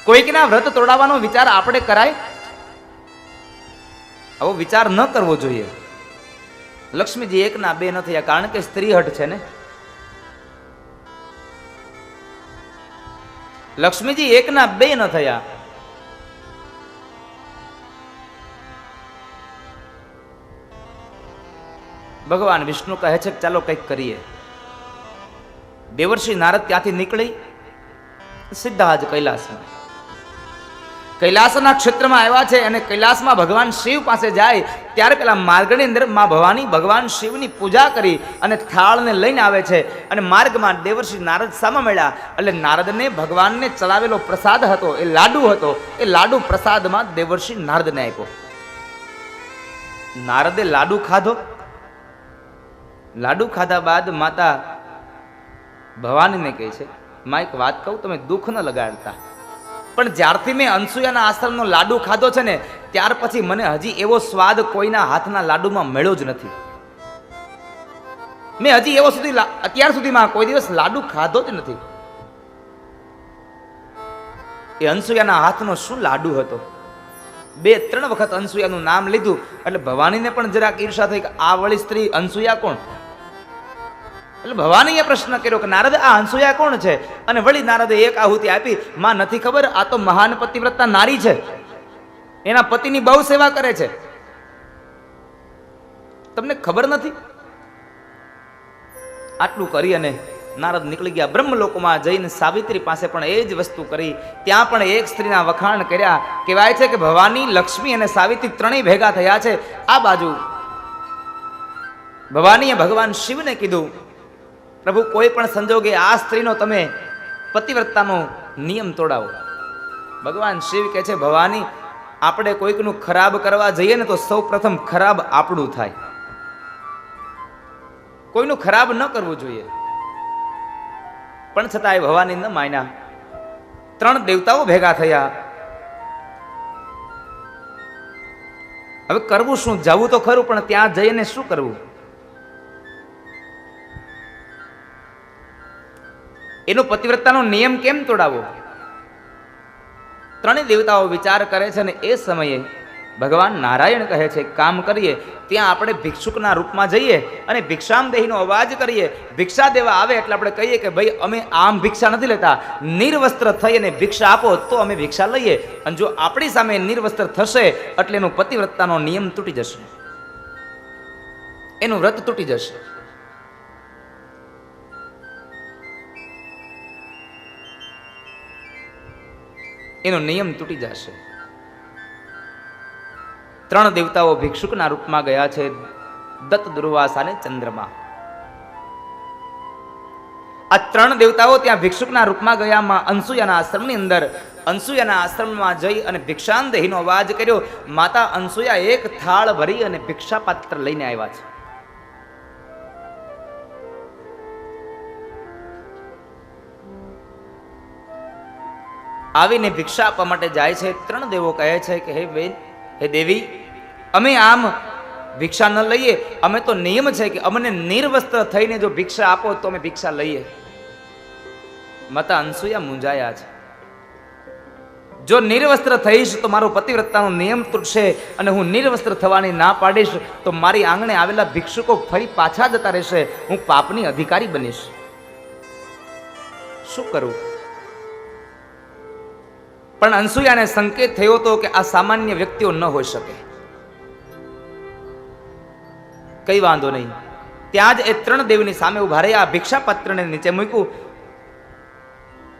કોઈકના વ્રત તોડાવવાનો વિચાર આપણે કરાય? આવો વિચાર ન કરવો જોઈએ. લક્ષ્મીજી એકના બે ન થયા, કારણ કે સ્ત્રી હઠ છે ને. લક્ષ્મીજી એકના બે ન થયા. ભગવાન વિષ્ણુ કહે છે કે ચાલો કંઈક કરીએ. દેવર્ષિ નારદ ત્યાંથી નીકળી સીધા જ કૈલાસના ક્ષેત્રમાં આવ્યા છે અને કૈલાસમાં ભગવાન શિવ પાસે જાય ત્યારે પેલા માર્ગની અંદર માં ભવાની ભગવાન શિવની પૂજા કરી અને થાળને લઈને આવે છે. અને માર્ગમાં દેવર્ષિ નારદ સામે મળ્યા એટલે નારદને ભગવાનને ચલાવેલો પ્રસાદ હતો, એ લાડુ હતો. એ લાડુ પ્રસાદમાં દેવર્ષિ નારદને આપ્યો. નારદે લાડુ ખાધો. લાડુ ખાધા બાદ માતા ભવાનીને કહે છે, માં એક વાત કહું, તમે દુઃખ ન લગાડતા, પણ જ્યારથી મેં અનસૂયાના આશ્રમનો લાડુ ખાધો છે ને ત્યાર પછી મને હજી એવો સ્વાદ કોઈના હાથના લાડુમાં મળ્યો જ નથી. મેં હજી એવો અત્યાર સુધીમાં કોઈ દિવસ લાડુ ખાધો જ નથી. એ અનસૂયાના હાથનો શું લાડુ હતો! 2-3 વખત અનસૂયાનું નામ લીધું એટલે ભવાનીને પણ જરાક ઈર્ષા થઈ કે આ વળી સ્ત્રી અનસૂયા કોણ? એટલે ભવાનીએ પ્રશ્ન કર્યો કે નારદ આ અનસૂયા કોણ છે? અને વળી નારદે એક આહુતિ આપી, માં નથી ખબર, આ તો મહાન પતિવ્રતા નારી છે, એના પતિની બહુ સેવા કરે છે, તમને ખબર નથી? આટલું કરી અને નારદ નીકળી ગયા. બ્રહ્મલોકમાં જઈને સાવિત્રી પાસે પણ એ જ વસ્તુ કરી. ત્યાં પણ એક સ્ત્રીના વખાણ કર્યા. કહેવાય છે કે ભવાની, લક્ષ્મી અને સાવિત્રી ત્રણેય ભેગા થયા છે. આ બાજુ ભવાનીએ ભગવાન શિવને કીધું, પ્રભુ કોઈ પણ સંજોગે આ સ્ત્રીનો તમે પતિવ્રતાનો નિયમ તોડાવો. ભગવાન શિવ કહે છે, ભવાની આપણે કોઈકનું ખરાબ કરવા જઈએ ને તો સૌ પ્રથમ ખરાબ આપણું થાય. કોઈનું ખરાબ ન કરવું જોઈએ. પણ છતાંય ભવાની ન માન્યા. 3 દેવતાઓ ભેગા થયા. હવે કરવું શું? જવું તો ખરું, પણ ત્યાં જઈને શું કરવું? એનો પતિવ્રતાનો નિયમ કેમ તોડાવો? 3 દેવતાઓ વિચાર કરે છે અને એ સમયે ભગવાન નારાયણ કહે છે, કામ કરીએ, ત્યાં આપણે ભિક્ષુકના રૂપમાં જઈએ અને ભિક્ષામદેહીનો અવાજ કરીએ. ભિક્ષા દેવા આવે એટલે આપણે કહીએ કે ભાઈ અમે આમ ભિક્ષા નથી લેતા, નિર્વસ્ત્ર થઈ અને ભિક્ષા આપો તો અમે ભિક્ષા લઈએ. અને જો આપણી સામે નિર્વસ્ત્ર થશે એટલે એનો પતિવ્રતાનો નિયમ તૂટી જશે, એનું વ્રત તૂટી જશે. એનો નિયમ તૂટી જશે. 3 દેવતાઓ ભિક્ષુકના રૂપમાં ગયા છે, દત્ત, દુર્વાસા અને ચંદ્રમા. આ 3 દેવતાઓ ત્યાં ભિક્ષુકના રૂપમાં ગયા. માં અનસૂયાના આશ્રમની અંદર, અનસૂયાના આશ્રમમાં જઈ અને ભિક્ષાંદેહીનો અવાજ કર્યો. માતા અનસૂયા એક થાળ ભરી અને ભિક્ષા પાત્ર લઈને આવ્યા છે. આવીને ભિક્ષા આપવા માટે જાય છે. 3 દેવો કહે છે કે હે બેન, હે દેવી, અમે આમ ભિક્ષા ન લઈએ, અમે તો નિયમ છે કે અમને નિર્વસ્ત્ર થઈને જો ભિક્ષા આપો તો અમે ભિક્ષા લઈએ. માતા અનસૂયા મૂંઝાયા છે. જો નિર્વસ્ત્ર થઈશ તો મારો પતિવ્રતાનો નિયમ તૂટશે અને હું નિર્વસ્ત્ર થવાની ના પાડીશ તો મારી આંગણે આવેલા ભિક્ષુકો ફરી પાછા જતા રહેશે, હું પાપની અધિકારી બનીશ. શું કરું? પણ અનસૂયાને સંકેત થયો હતો કે આ સામાન્ય વ્યક્તિઓ ન હોઈ શકે. કઈ વાંધો નહીં. ત્યાં જ એ 3 દેવની સામે ઉભા રહ્યા. ભિક્ષા પાત્રને નીચે મૂક્યું.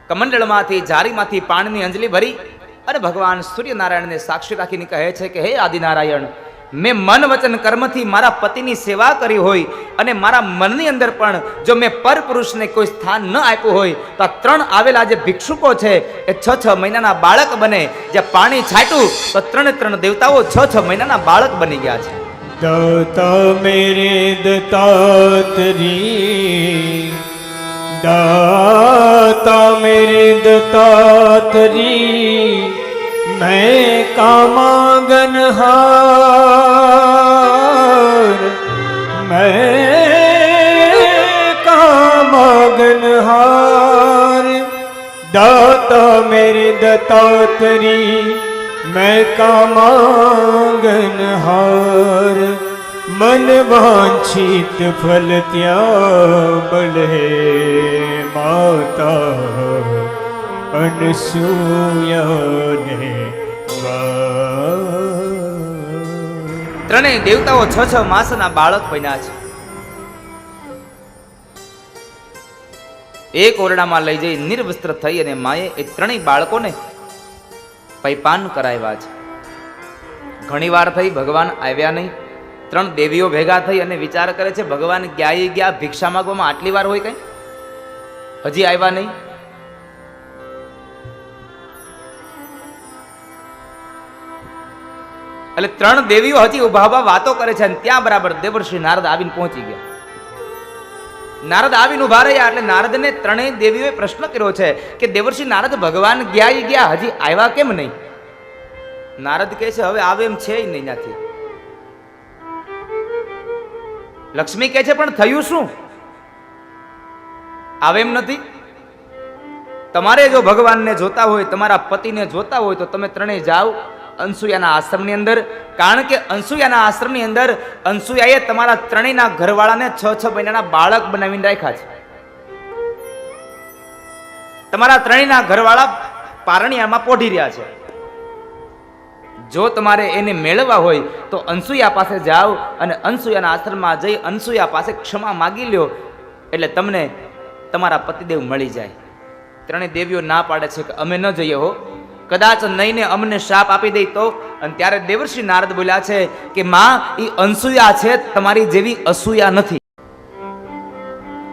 કમંડળમાંથી, જારીમાંથી પાણીની અંજલિ ભરી અને ભગવાન સૂર્યનારાયણને સાક્ષી રાખીને કહે છે કે હે આદિનારાયણ, મેં મન વચન કર્મથી મારા પતિની સેવા કરી હોય અને મારા મનની અંદર પણ જો મેં પરપુરુષને કોઈ સ્થાન ન આપ્યું હોય તો આ 3 આવેલા જે ભિક્ષુકો છે એ 6 મહિનાના બાળક બને. જે પાણી છાંટ્યું તો 3 દેવતાઓ 6 મહિનાના બાળક બની ગયા છે. दाता मेरे दत्तात्रेय, दाता मेरे दत्तात्रेय, मैं कामागन हार, मैं कामागन हार. दाता मेरे दत्तात्रेय, मैं कामागन हार. मन वांछित फल त्या बले माता अनसूया ने ત્રણેય દેવતાઓ 6 માસના બાળક બન્યા છે. એક ઓરડામાં લઈ જઈ નિર્વસ્ત્ર થઈ અને માએ એ 3 બાળકોને પૈપાન કરાવ્યા છે. ઘણી વાર થઈ ભગવાન આવ્યા નહીં. 3 દેવીઓ ભેગા થઈ અને વિચાર કરે છે ભગવાન ગયા ભિક્ષા માંગવામાં આટલી વાર હોય કઈ, હજી આવ્યા નહીં. એટલે 3 દેવીઓ હજી ઉભા વાતો કરે છે અને ત્યાં બરાબર દેવર્ષિ નારદ આવીને પહોંચી ગયા. નારદ આવીને ઉભા રહ્યા એટલે નારદને 3 દેવીઓએ પ્રશ્ન કર્યો છે કે દેવર્ષિ નારદ ભગવાન ગયા હજી આવ્યા કેમ નહીં? નારદ કહે છે હવે આવે એમ છે નહીં ત્યાંથી. લક્ષ્મી કહે છે પણ થયું શું? આવે એમ નથી. તમારે જો ભગવાનને જોતા હોય, તમારા પતિને જોતા હોય તો તમે 3 જાઓ અનસુયાના આશ્રમની અંદર. કારણ કે અનસુયાના આશ્રમની અંદર અનસુયાએ તમારા 3ના ઘરવાળાને 6 મહિનાના બાળક બનાવીને રાખ્યા છે. તમારા 3ના ઘરવાળા પારણિયામાં પોઢી રહ્યા છે. જો તમારે એને મેળવવા હોય તો અનસુયા પાસે જાઓ અને અનસુયાના આશ્રમમાં જઈ અનસુયા પાસે ક્ષમા માગી લ્યો એટલે તમને તમારા પતિદેવ મળી જાય. 3 દેવીઓ ના પાડે છે કે અમે ન જઈએ હો, કદાચ નહીને અમને શાપ આપી દઈ તો. અને ત્યારે દેવર્ષિ નારદ બોલ્યા છે કે માં એ અનસુયા છે, તમારી જેવી અસૂયા નથી.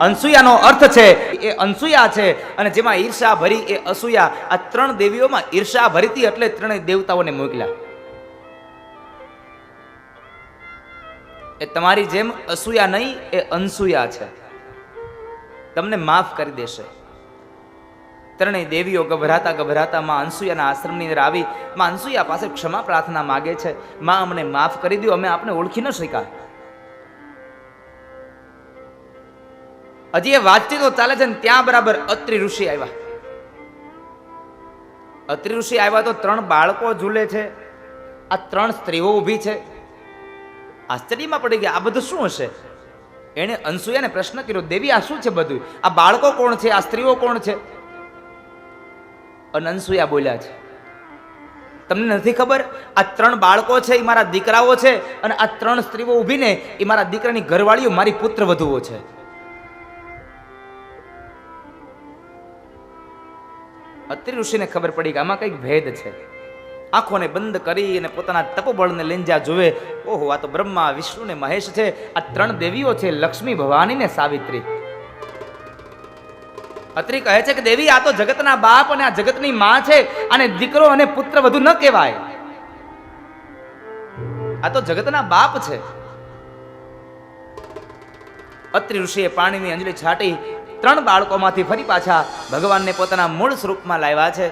અનસુયાનો અર્થ છે એ અનસુયા છે અને જેમાં ઈર્ષા ભરી એ અસૂયા. આ 3 દેવીઓમાં ઈર્ષા ભરીતી એટલે 3 દેવતાઓને મોકલ્યા. એ તમારી જેમ અસૂયા નહીં, એ અનસુયા છે, તમને માફ કરી દેશે. 3 દેવીઓ ગભરાતા માં અનસુયાના આશ્રમની અંદર આવી માં અનસુયા પાસે ક્ષમા પ્રાર્થના માગે છે. માં અમને માફ કરી દો, અમે આપને ઓળખી ન શક્યા. હજી એ વાતચીતો ચાલે છે ને ત્યાં બરાબર અત્રિ ઋષિ આવ્યા. અત્રિ ઋષિ આવ્યા તો 3 બાળકો ઝૂલે છે, આ 3 સ્ત્રીઓ ઊભી છે. આશ્ચર્યમાં પડી ગયા આ બધું શું હશે. એને અનસુયાને પ્રશ્ન કર્યો, દેવી આ શું છે બધું? આ બાળકો કોણ છે? આ સ્ત્રીઓ કોણ છે? અને અનસુયા બોલ્યા છે તમને નથી ખબર? આ 3 બાળકો છે એ મારા દીકરાઓ છે અને આ 3 સ્ત્રીઓ ઊભીને એ મારા દીકરાની ઘરવાળીઓ, મારી પુત્ર વધુઓ છે. અત્રિ ઋષિને ખબર પડી કે આમાં કંઈક ભેદ છે. આંખોને બંધ કરી અને પોતાના તપોબળને લઈને જ્યાં જોવે, ઓહો આ તો બ્રહ્મા વિષ્ણુ ને મહેશ છે. આ 3 દેવીઓ છે, લક્ષ્મી, ભવાની ને સાવિત્રી. અત્રિ કહે છે કે દેવી આ તો જગતના બાપ અને આ જગતની માં છે, અને દીકરો અને પુત્ર વધુ ન કહેવાય. આ તો જગતના બાપ છે. અત્રિ ઋષિએ પાણીની અંજલિ છાટી 3 બાળકોમાંથી ફરી પાછા ભગવાનને પોતાના મૂળ સ્વરૂપમાં લાવ્યા છે.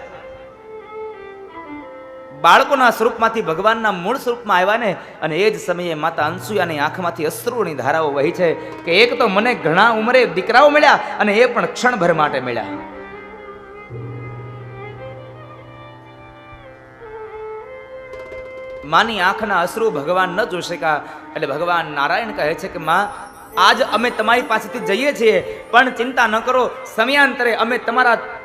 બાળકોના સ્વરૂપમાંથી ભગવાનના મૂળ સ્વરૂપમાં આવ્યા ને, અને એ જ સમયે માતા અનસુયાની આંખમાંથી અશ્રુની ધારાઓ વહી છે કે એક તો મને ઘણા ઉંમરે દીકરાઓ મળ્યા અને એ પણ ક્ષણભર માટે મળ્યા. માની આંખના અશ્રુ ભગવાન ન જોઈ શક્યા એટલે ભગવાન નારાયણ કહે છે કે માં આજ અમે તમારી પાસેથી જઈએ છીએ, પણ ચિંતા ન કરો, સમયાંતરે અમે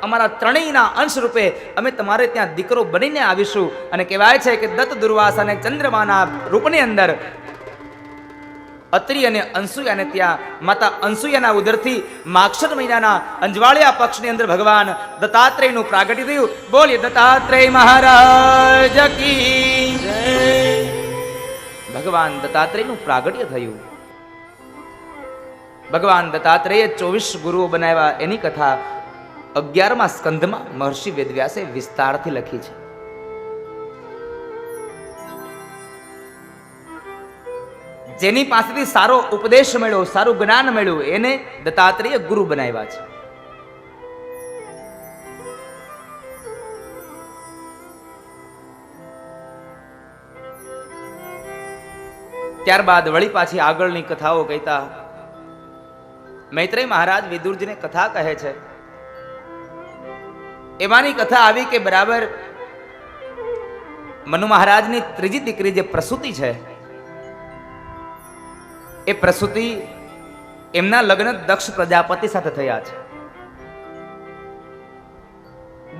અમારા 3ના અંશ રૂપે અમે તમારે ત્યાં દીકરો બનીને આવીશું. અને કહેવાય છે કે દત્ત દુર્વાસા અને ચંદ્રમાના રૂપની અંદર અત્રિ અને અનસુયાને ત્યાં માતા અનસુયાના ઉદરથી માક્ષર મહિનાના અંજવાળિયા પક્ષની અંદર ભગવાન દત્તાત્રેયનું પ્રાગટ્ય થયું. બોલીએ દત્તાત્રેય મહારાજ કી જય. ભગવાન દત્તાત્રેયનું પ્રાગટ્ય થયું. ભગવાન દત્તાત્રેય 24 ગુરુઓ બનાવ્યા એની કથા 11મા સ્કંધમાં મહર્ષિ વેદવ્યાસે વિસ્તારથી લખી છે. જેની પાસેથી સારો ઉપદેશ મળ્યો, સારું જ્ઞાન મળ્યું, એને દત્તાત્રેય ગુરુ બનાવ્યા છે. ત્યારબાદ વળી પાછી આગળની કથાઓ કહેતા મૈત્રેય મહારાજ વિદુરજીને કથા કહે છે. એમાંની કથા આવી કે બરાબર મનુ મહારાજની ત્રીજી દીકરી જે પ્રસૂતિ છે, એ પ્રસૂતિ એમના લગ્ન દક્ષ પ્રજાપતિ સાથે થયા છે.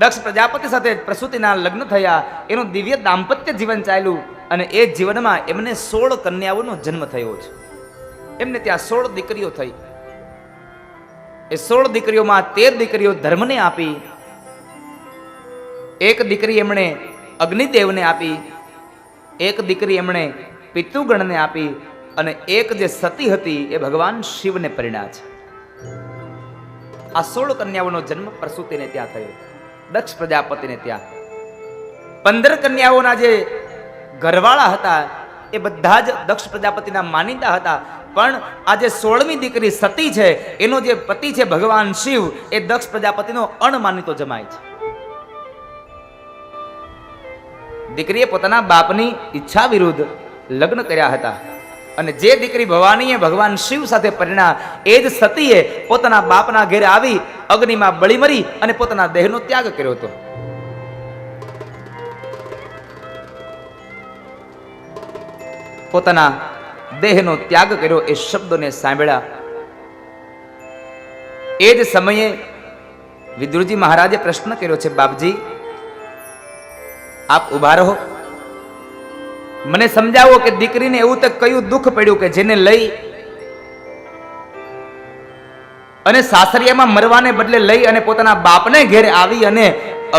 દક્ષ પ્રજાપતિ સાથે પ્રસૂતિના લગ્ન થયા, એનું દિવ્ય દાંપત્ય જીવન ચાલ્યું અને એ જીવનમાં એમને 16 કન્યાઓનો જન્મ થયો છે. એમને ત્યાં 16 દીકરીઓ થઈ. એ 16 દીકરીઓમાં 13 દીકરીઓ ધર્મને આપી, એક દીકરી એમણે અગ્નિદેવને આપી, એક દીકરી એમણે પિતૃગણને આપી અને એક જે સતી હતી એ ભગવાન શિવને પરિણ્યા છે. આ 16 કન્યાઓનો જન્મ પ્રસૂતિને ત્યાં થયો, દક્ષ પ્રજાપતિને ત્યાં. 15 કન્યાઓના જે ઘરવાળા હતા એ બધા જ દક્ષ પ્રજાપતિના માનીતા હતા, પણ આ જે 16મી દીકરી સતી છે એનો જે પતિ છે ભગવાન શિવ, એ દક્ષ પ્રજાપતિનો અણમાનીતો જમાય છે. દીકરીએ પોતાના બાપની ઈચ્છા વિરુદ્ધ લગ્ન કર્યા હતા અને જે દીકરી ભવાનીએ ભગવાન શિવ સાથે પરિણ્યા, એ જ સતીએ પોતાના બાપના ઘેરે આવી અગ્નિમાં બળી મરી અને પોતાના દેહનો ત્યાગ કર્યો હતો. પોતાના દેહનો ત્યાગ કર્યો એ શબ્દોને સાંભળ્યા એ જ સમયે વિદુરજી મહારાજે પ્રશ્ન કર્યો છે, બાપજી આપ ઉભા રહો, મને સમજાવો કે દીકરીને એવું તો કયું દુઃખ પડ્યું કે જેને લઈ અને સાસરિયામાં મરવાને બદલે લઈ અને પોતાના બાપને ઘેરે આવી અને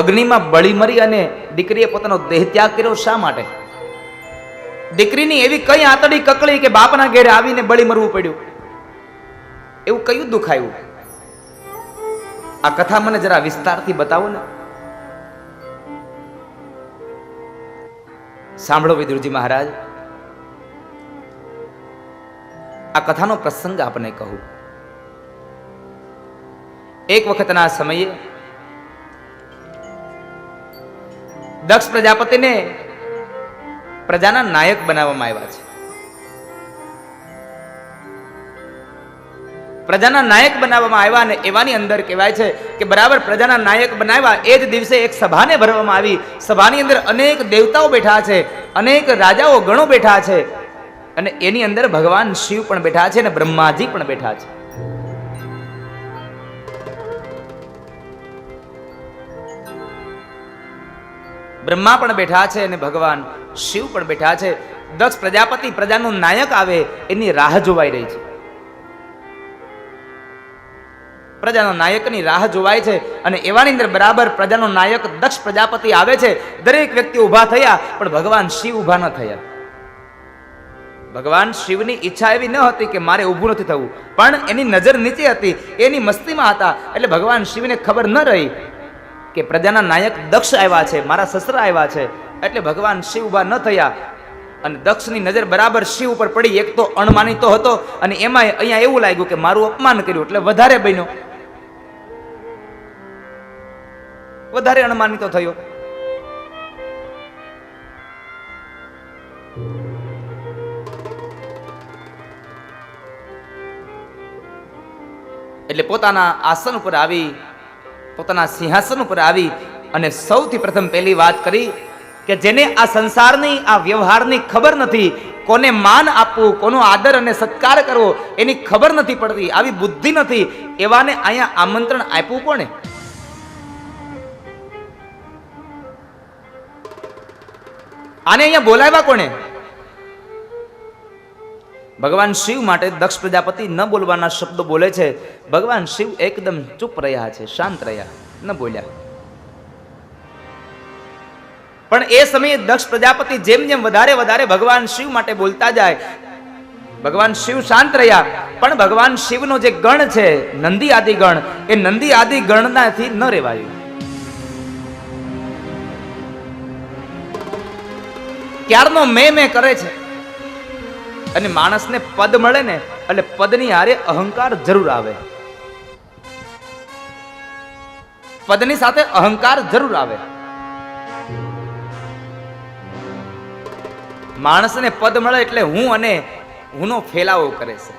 અગ્નિમાં બળી મરી અને દીકરીએ પોતાનો દેહ ત્યાગ કર્યો. શા માટે? દીકરીની એવી કઈ આંતડી કકળી કે બાપના ઘેરે આવીને બળી મરવું પડ્યું? એવું કયું દુઃખ આવ્યું? આ કથા મને જરા વિસ્તારથી બતાવો ને. સાંભળો વિદુરજી મહારાજ, આ કથાનો પ્રસંગ આપને કહું. એક વખતના સમયે દક્ષ પ્રજાપતિને પ્રજાના નાયક બનાવવામાં આવ્યા છે. પ્રજાના નાયક બનાવવામાં આવ્યા અને એવાની અંદર કહેવાય છે કે બરાબર પ્રજાના નાયક બનાવ્યા એ જ દિવસે એક સભાને ભરવામાં આવી. સભાની અંદર અનેક દેવતાઓ બેઠા છે, અનેક રાજાઓ ગણો બેઠા છે અને એની અંદર ભગવાન શિવ પણ બેઠા છે અને બ્રહ્માજી પણ બેઠા છે. બ્રહ્મા પણ બેઠા છે અને ભગવાન શિવ પણ બેઠા છે. દક્ષ પ્રજાપતિ પ્રજાનો નાયક આવે એની રાહ જોવાઈ રહી છે. પ્રજાનો નાયકની રાહ જોવાય છે અને એવાની અંદર બરાબર પ્રજાનો નાયક દક્ષ પ્રજાપતિ આવે છે. દરેક વ્યક્તિ ઊભા થયા પણ ભગવાન શિવ ઊભા ન થયા. ભગવાન શિવની ઈચ્છા એવી ન હતી કે મારે ઊભું નથી થવું, પણ એની નજર નીચે હતી, એની મસ્તીમાં હતા. એટલે ભગવાન શિવને ખબર ન રહી કે પ્રજાના નાયક દક્ષ આવ્યા છે, મારા સસરા આવ્યા છે. એટલે ભગવાન શિવ ઊભા ન થયા અને દક્ષની નજર બરાબર શિવ ઉપર પડી. એક તો અણમાનીતો હતો અને એમાં અહીંયા એવું લાગ્યું કે મારું અપમાન કર્યું એટલે વધારે બન્યો, વધારે અણમાનીતો થયો. એટલે પોતાના આસન ઉપર આવી, પોતાના સિંહાસન ઉપર આવી અને સૌથી પ્રથમ પહેલી વાત કરી કે જેને આ સંસારની આ વ્યવહારની ખબર નથી, કોને માન આપવું, કોનો આદર અને સત્કાર કરવો એની ખબર નથી પડતી, આવી બુદ્ધિ નથી, એવાને અહીંયા આમંત્રણ આપ્યું કોને? આને અહીંયા બોલાવ્યા કોને? ભગવાન શિવ માટે દક્ષ પ્રજાપતિ ન બોલવાના શબ્દો બોલે છે. ભગવાન શિવ એકદમ ચૂપ રહ્યા છે, શાંત રહ્યા, ન બોલ્યા. પણ એ સમયે દક્ષ પ્રજાપતિ જેમ જેમ વધારે વધારે ભગવાન શિવ માટે બોલતા જાય, ભગવાન શિવ શાંત રહ્યા. પણ ભગવાન શિવનો જે ગણ છે નંદી આદિ ગણ, એ નંદી આદિ ગણનાથી ન રહેવાયું. ક્યારનો મેં કરે છે. અને માણસને પદ મળે ને એટલે પદની હારે અહંકાર જરૂર આવે. પદની સાથે અહંકાર જરૂર આવે. માણસને પદ મળે એટલે હું અને હુંનો ફેલાવો કરે છે.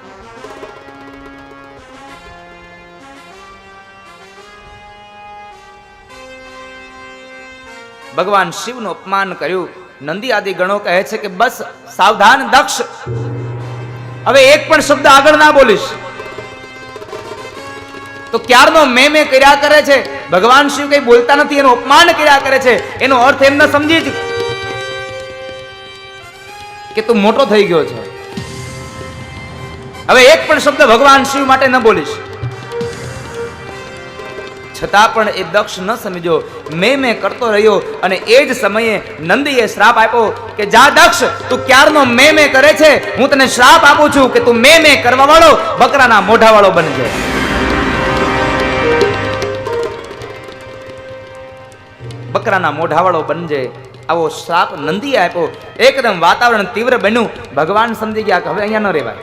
ભગવાન શિવનું અપમાન કર્યું. નંદી આદિ ગણો કહે છે કે બસ સાવધાન દક્ષ, હવે એક પણ શબ્દ આગળ ના બોલીશ. તો ક્યારનો મેં કર્યા કરે છે. ભગવાન શિવ કઈ બોલતા નથી, એનું અપમાન કર્યા કરે છે. એનો અર્થ એમ ન સમજી જ કે તું મોટો થઈ ગયો છે. હવે એક પણ શબ્દ ભગવાન શિવ માટે ન બોલીશ. છતાં પણ એ દક્ષ ન સમજો, મેં કરતો રહ્યો. અને એ જ સમયે નંદીએ શ્રાપ આપ્યો કે જા દક્ષ, તું ક્યારનો મેં કરે છે, હું તને શ્રાપ આપું છું કે તું મેં કરવા વાળો બકરાના મોઢા વાળો બનજે. બકરાના મોઢા વાળો બનજે, આવો શ્રાપ નંદીએ આપ્યો. એકદમ વાતાવરણ તીવ્ર બન્યું. ભગવાન સમજી ગયા કે હવે અહીંયા ન રહેવાય,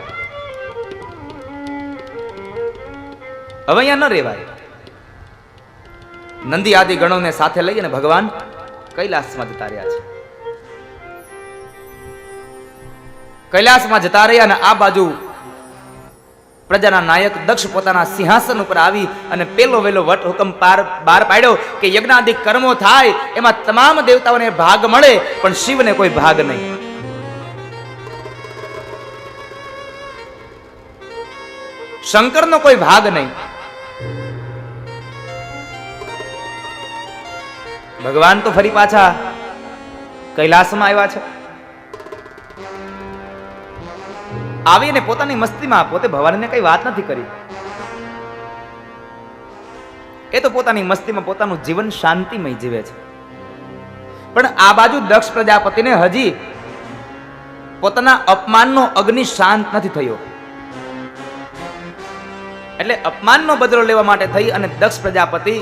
હવે અહીંયા ન રહેવાય. નંદી આદિ ગણોને સાથે લઈને ભગવાન કૈલાસમાં જતા રહ્યા છે. કૈલાસમાં જતા રહ્યા અને આ બાજુ પ્રજાના નાયક દક્ષ પોતાના સિંહાસન ઉપર આવી અને પેલો વેલો વટ હુકમ બહાર પાડ્યો કે યજ્ઞાદિક કર્મો થાય એમાં તમામ દેવતાઓને ભાગ મળે, પણ શિવને કોઈ ભાગ નહીં. શંકરનો કોઈ ભાગ નહીં. ભગવાન તો ફરી પાછા કૈલાસમાં આવ્યા છે. આવીને પોતાની મસ્તીમાં પોતે ભવાનીને કઈ વાત નથી કરી. એ તો પોતાની મસ્તીમાં પોતાનું જીવન શાંતિમય જીવે છે. પણ આ બાજુ દક્ષ પ્રજાપતિને હજી પોતાના અપમાનનો અગ્નિ શાંત નથી થયો. એટલે અપમાનનો બદલો લેવા માટે થઈ અને દક્ષ પ્રજાપતિ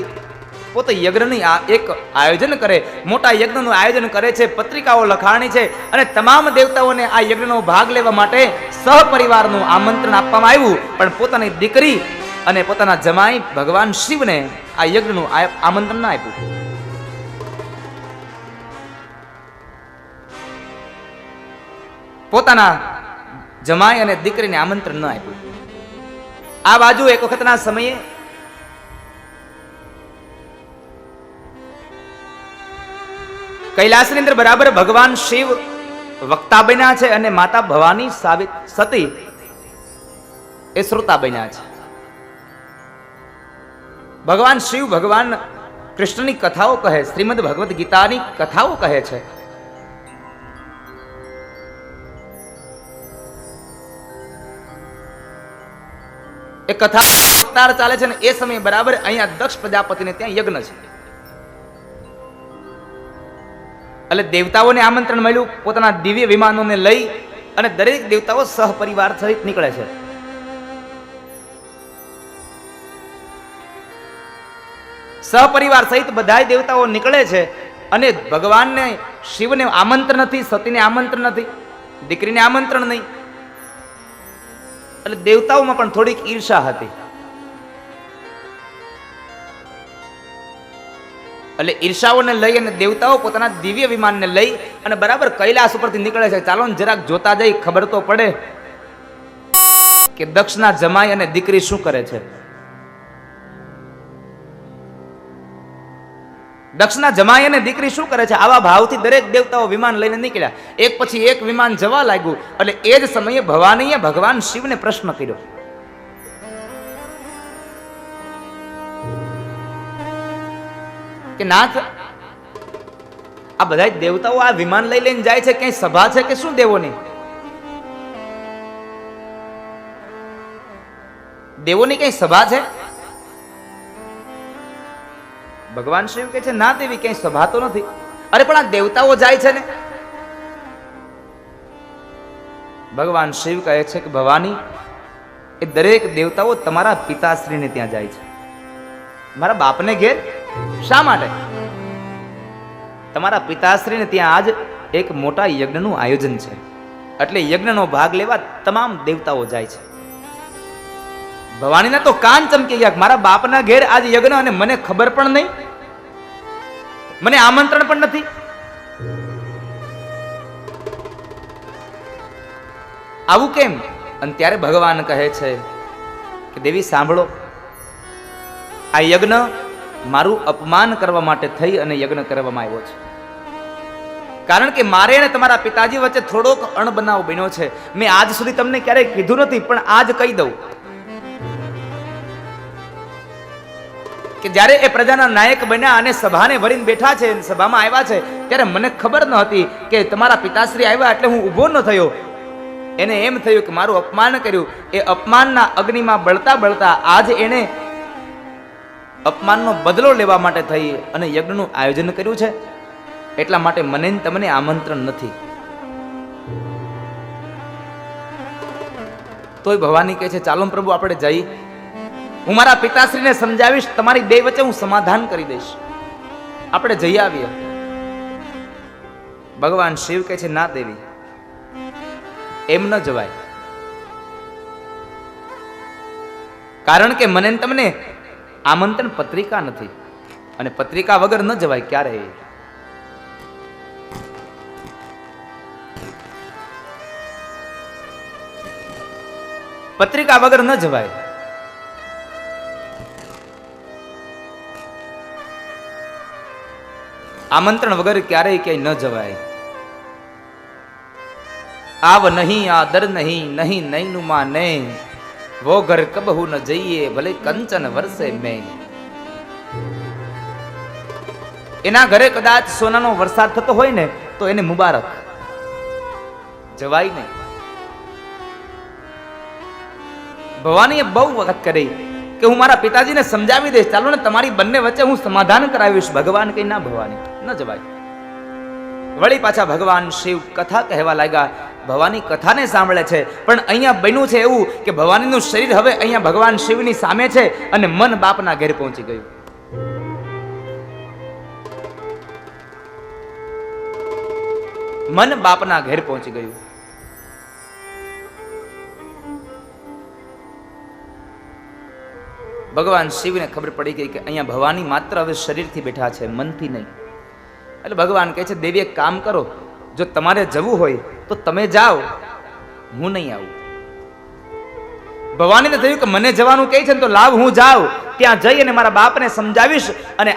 પોતે યજ્ઞની એક આયોજન કરે, મોટા યજ્ઞનું આયોજન કરે છે. પત્રિકાઓ લખાણી છે અને તમામ દેવતાઓને આ યજ્ઞનો ભાગ લેવા માટે સહપરિવારનું આમંત્રણ આપવામાં આવ્યું. પણ પોતાની દીકરી અને પોતાના જમાઈ ભગવાન શિવને આ યજ્ઞનું આમંત્રણ ના આપ્યું. પોતાના જમાઈ અને દીકરીને આમંત્રણ ન આપ્યું. આ બાજુ એક વખતના સમયે કૈલાસની અંદર બરાબર ભગવાન શિવ વક્તા બન્યા છે અને માતા ભવાની સતી એ શ્રોતા બન્યા છે. ભગવાન શિવ ભગવાન કૃષ્ણની કથાઓ કહે, શ્રીમદ ભગવદ ગીતાની કથાઓ કહે છે. એ કથા વિસ્તાર ચાલે છે ને એ સમયે બરાબર અહીંયા દક્ષ પ્રજાપતિને ત્યાં યજ્ઞ છે. એટલે દેવતાઓને આમંત્રણ મળ્યું. પોતાના દિવ્ય વિમાનોને લઈ અને દરેક દેવતાઓ સહપરિવાર સહિત નીકળે છે. સહપરિવાર સહિત બધા દેવતાઓ નીકળે છે અને ભગવાનને શિવને આમંત્રણ નથી, સતીને આમંત્રણ નથી, દીકરીને આમંત્રણ નહીં. એટલે દેવતાઓમાં પણ થોડીક ઈર્ષા હતી. એટલે ઈર્ષાઓને લઈ અને દેવતાઓ પોતાના દિવ્ય વિમાનને લઈ અને બરાબર કૈલાસ ઉપરથી નીકળે છે. ચાલો ને જરાક જોતા જઈ, ખબર તો પડે કે દક્ષના જમાઈ અને દીકરી શું કરે છે. દક્ષના જમાઈ અને દીકરી શું કરે છે, આવા ભાવથી દરેક દેવતાઓ વિમાન લઈને નીકળ્યા. એક પછી એક વિમાન જવા લાગ્યું. એટલે એ જ સમયે ભવાનીએ ભગવાન શિવને પ્રશ્ન કર્યો કે નાથ, આ બધા દેવતાઓ આ વિમાન લઈ લઈને જાય છે, ક્યાંય સભા છે કે શું દેવોની? દેવોની કઈ સભા છે? ભગવાન શિવ કહે છે ના દેવી, ક્યાંય સભા તો નથી. અરે પણ આ દેવતાઓ જાય છે ને? ભગવાન શિવ કહે છે કે ભવાની, એ દરેક દેવતાઓ તમારા પિતાશ્રીને ત્યાં જાય છે. મારા બાપને ઘેર શા માટે? તમારા પિતાશ્રીને ત્યાં આજ એક મોટા યજ્ઞનું આયોજન છે, એટલે યજ્ઞનો ભાગ લેવા તમામ દેવતાઓ જાય છે. ભવાનીના તો કાન ચમકી ગયા. મારા બાપના ઘેર આજ યજ્ઞ અને મને ખબર પણ નહીં, મને આમંત્રણ પણ નથી. આવું કેમ? અને ત્યારે ભગવાન કહે છે કે દેવી સાંભળો, આ યજ્ઞ મારું અપમાન કરવા માટે થઈ અને યજ્ઞ કરવામાં આવ્યો છે. કારણ કે મારે અને તમારા પિતાજી વચ્ચે થોડોક અણબનાવ બન્યો છે. મેં આજ સુધી તમને ક્યારેય કીધું નથી, પણ આજ કહી દઉં કે જ્યારે એ પ્રજાના નાયક બન્યા અને સભાને ભરીને બેઠા છે, સભામાં આવ્યા છે, ત્યારે મને ખબર ન હતી કે તમારા પિતાશ્રી આવ્યા એટલે હું ઊભો ન થયો. એને એમ થયું કે મારું અપમાન કર્યું. એ અપમાનના અગ્નિમાં બળતા બળતા આજ એને અપમાનનો બદલો લેવા માટે થઈ અને યજ્ઞનું આયોજન કર્યું છે. એટલા માટે મને તમને આમંત્રણ નથી. તોય ભવાની કહે છે ચાલો પ્રભુ આપણે જઈ, હું મારા પિતાશ્રીને સમજાવીશ, તમારી બે વચ્ચે હું સમાધાન કરી દઈશ, આપણે જઈ આવીએ. ભગવાન શિવ કહે છે ના દેવી, એમ ન જવાય. કારણ કે મને તમને આમંત્રણ પત્રિકા નથી, અને પત્રિકા વગર ન જવાય ક્યારે. પત્રિકા વગર ન જવાય. આમંત્રણ વગર ક્યારેય ક્યાંય ન જવાય. આવ નહીં આદર નહીં, નહીં નૈનુમાં ને વો ઘર કબહુ ન જઈએ, ભલે કંચન વરસે મેં. એના ઘરે કદાચ સોનાનો વરસાદ થતો હોય ને તો એને મુબારક, જવાય નહીં. ભવાનીએ બહુ વખત કરી કે હું મારા પિતાજીને સમજાવી દઈશ, ચાલો ને તમારી બંને વચ્ચે હું સમાધાન કરાવીશ. ભગવાન કઈ ના, ભવાની ન જવાય. વળી પાછા ભગવાન શિવ કથા કહેવા લાગ્યા. ભવાની કથાને સાંભળે છે, પણ અહીંયા બન્યું છે એવું કે ભવાનીનું શરીર હવે અહીંયા ભગવાન શિવની સામે છે અને મન બાપના ઘેર પહોંચી ગયું. મન બાપના ઘેર પહોંચી ગયું. ભગવાન શિવને ખબર પડી ગઈ કે અહીંયા ભવાની માત્ર હવે શરીરથી બેઠા છે, મનથી નહીં. એટલે ભગવાન કહે છે દેવી એક કામ કરો, જો તમારે જવું હોય તો તમે જાઓ, હું નહીં આવું. ભવાનીને થયું કે મને જવાનું કહે છે ને તો લાવ હું જાઉં, ત્યાં જઈ અને મારા બાપને સમજાવીશ અને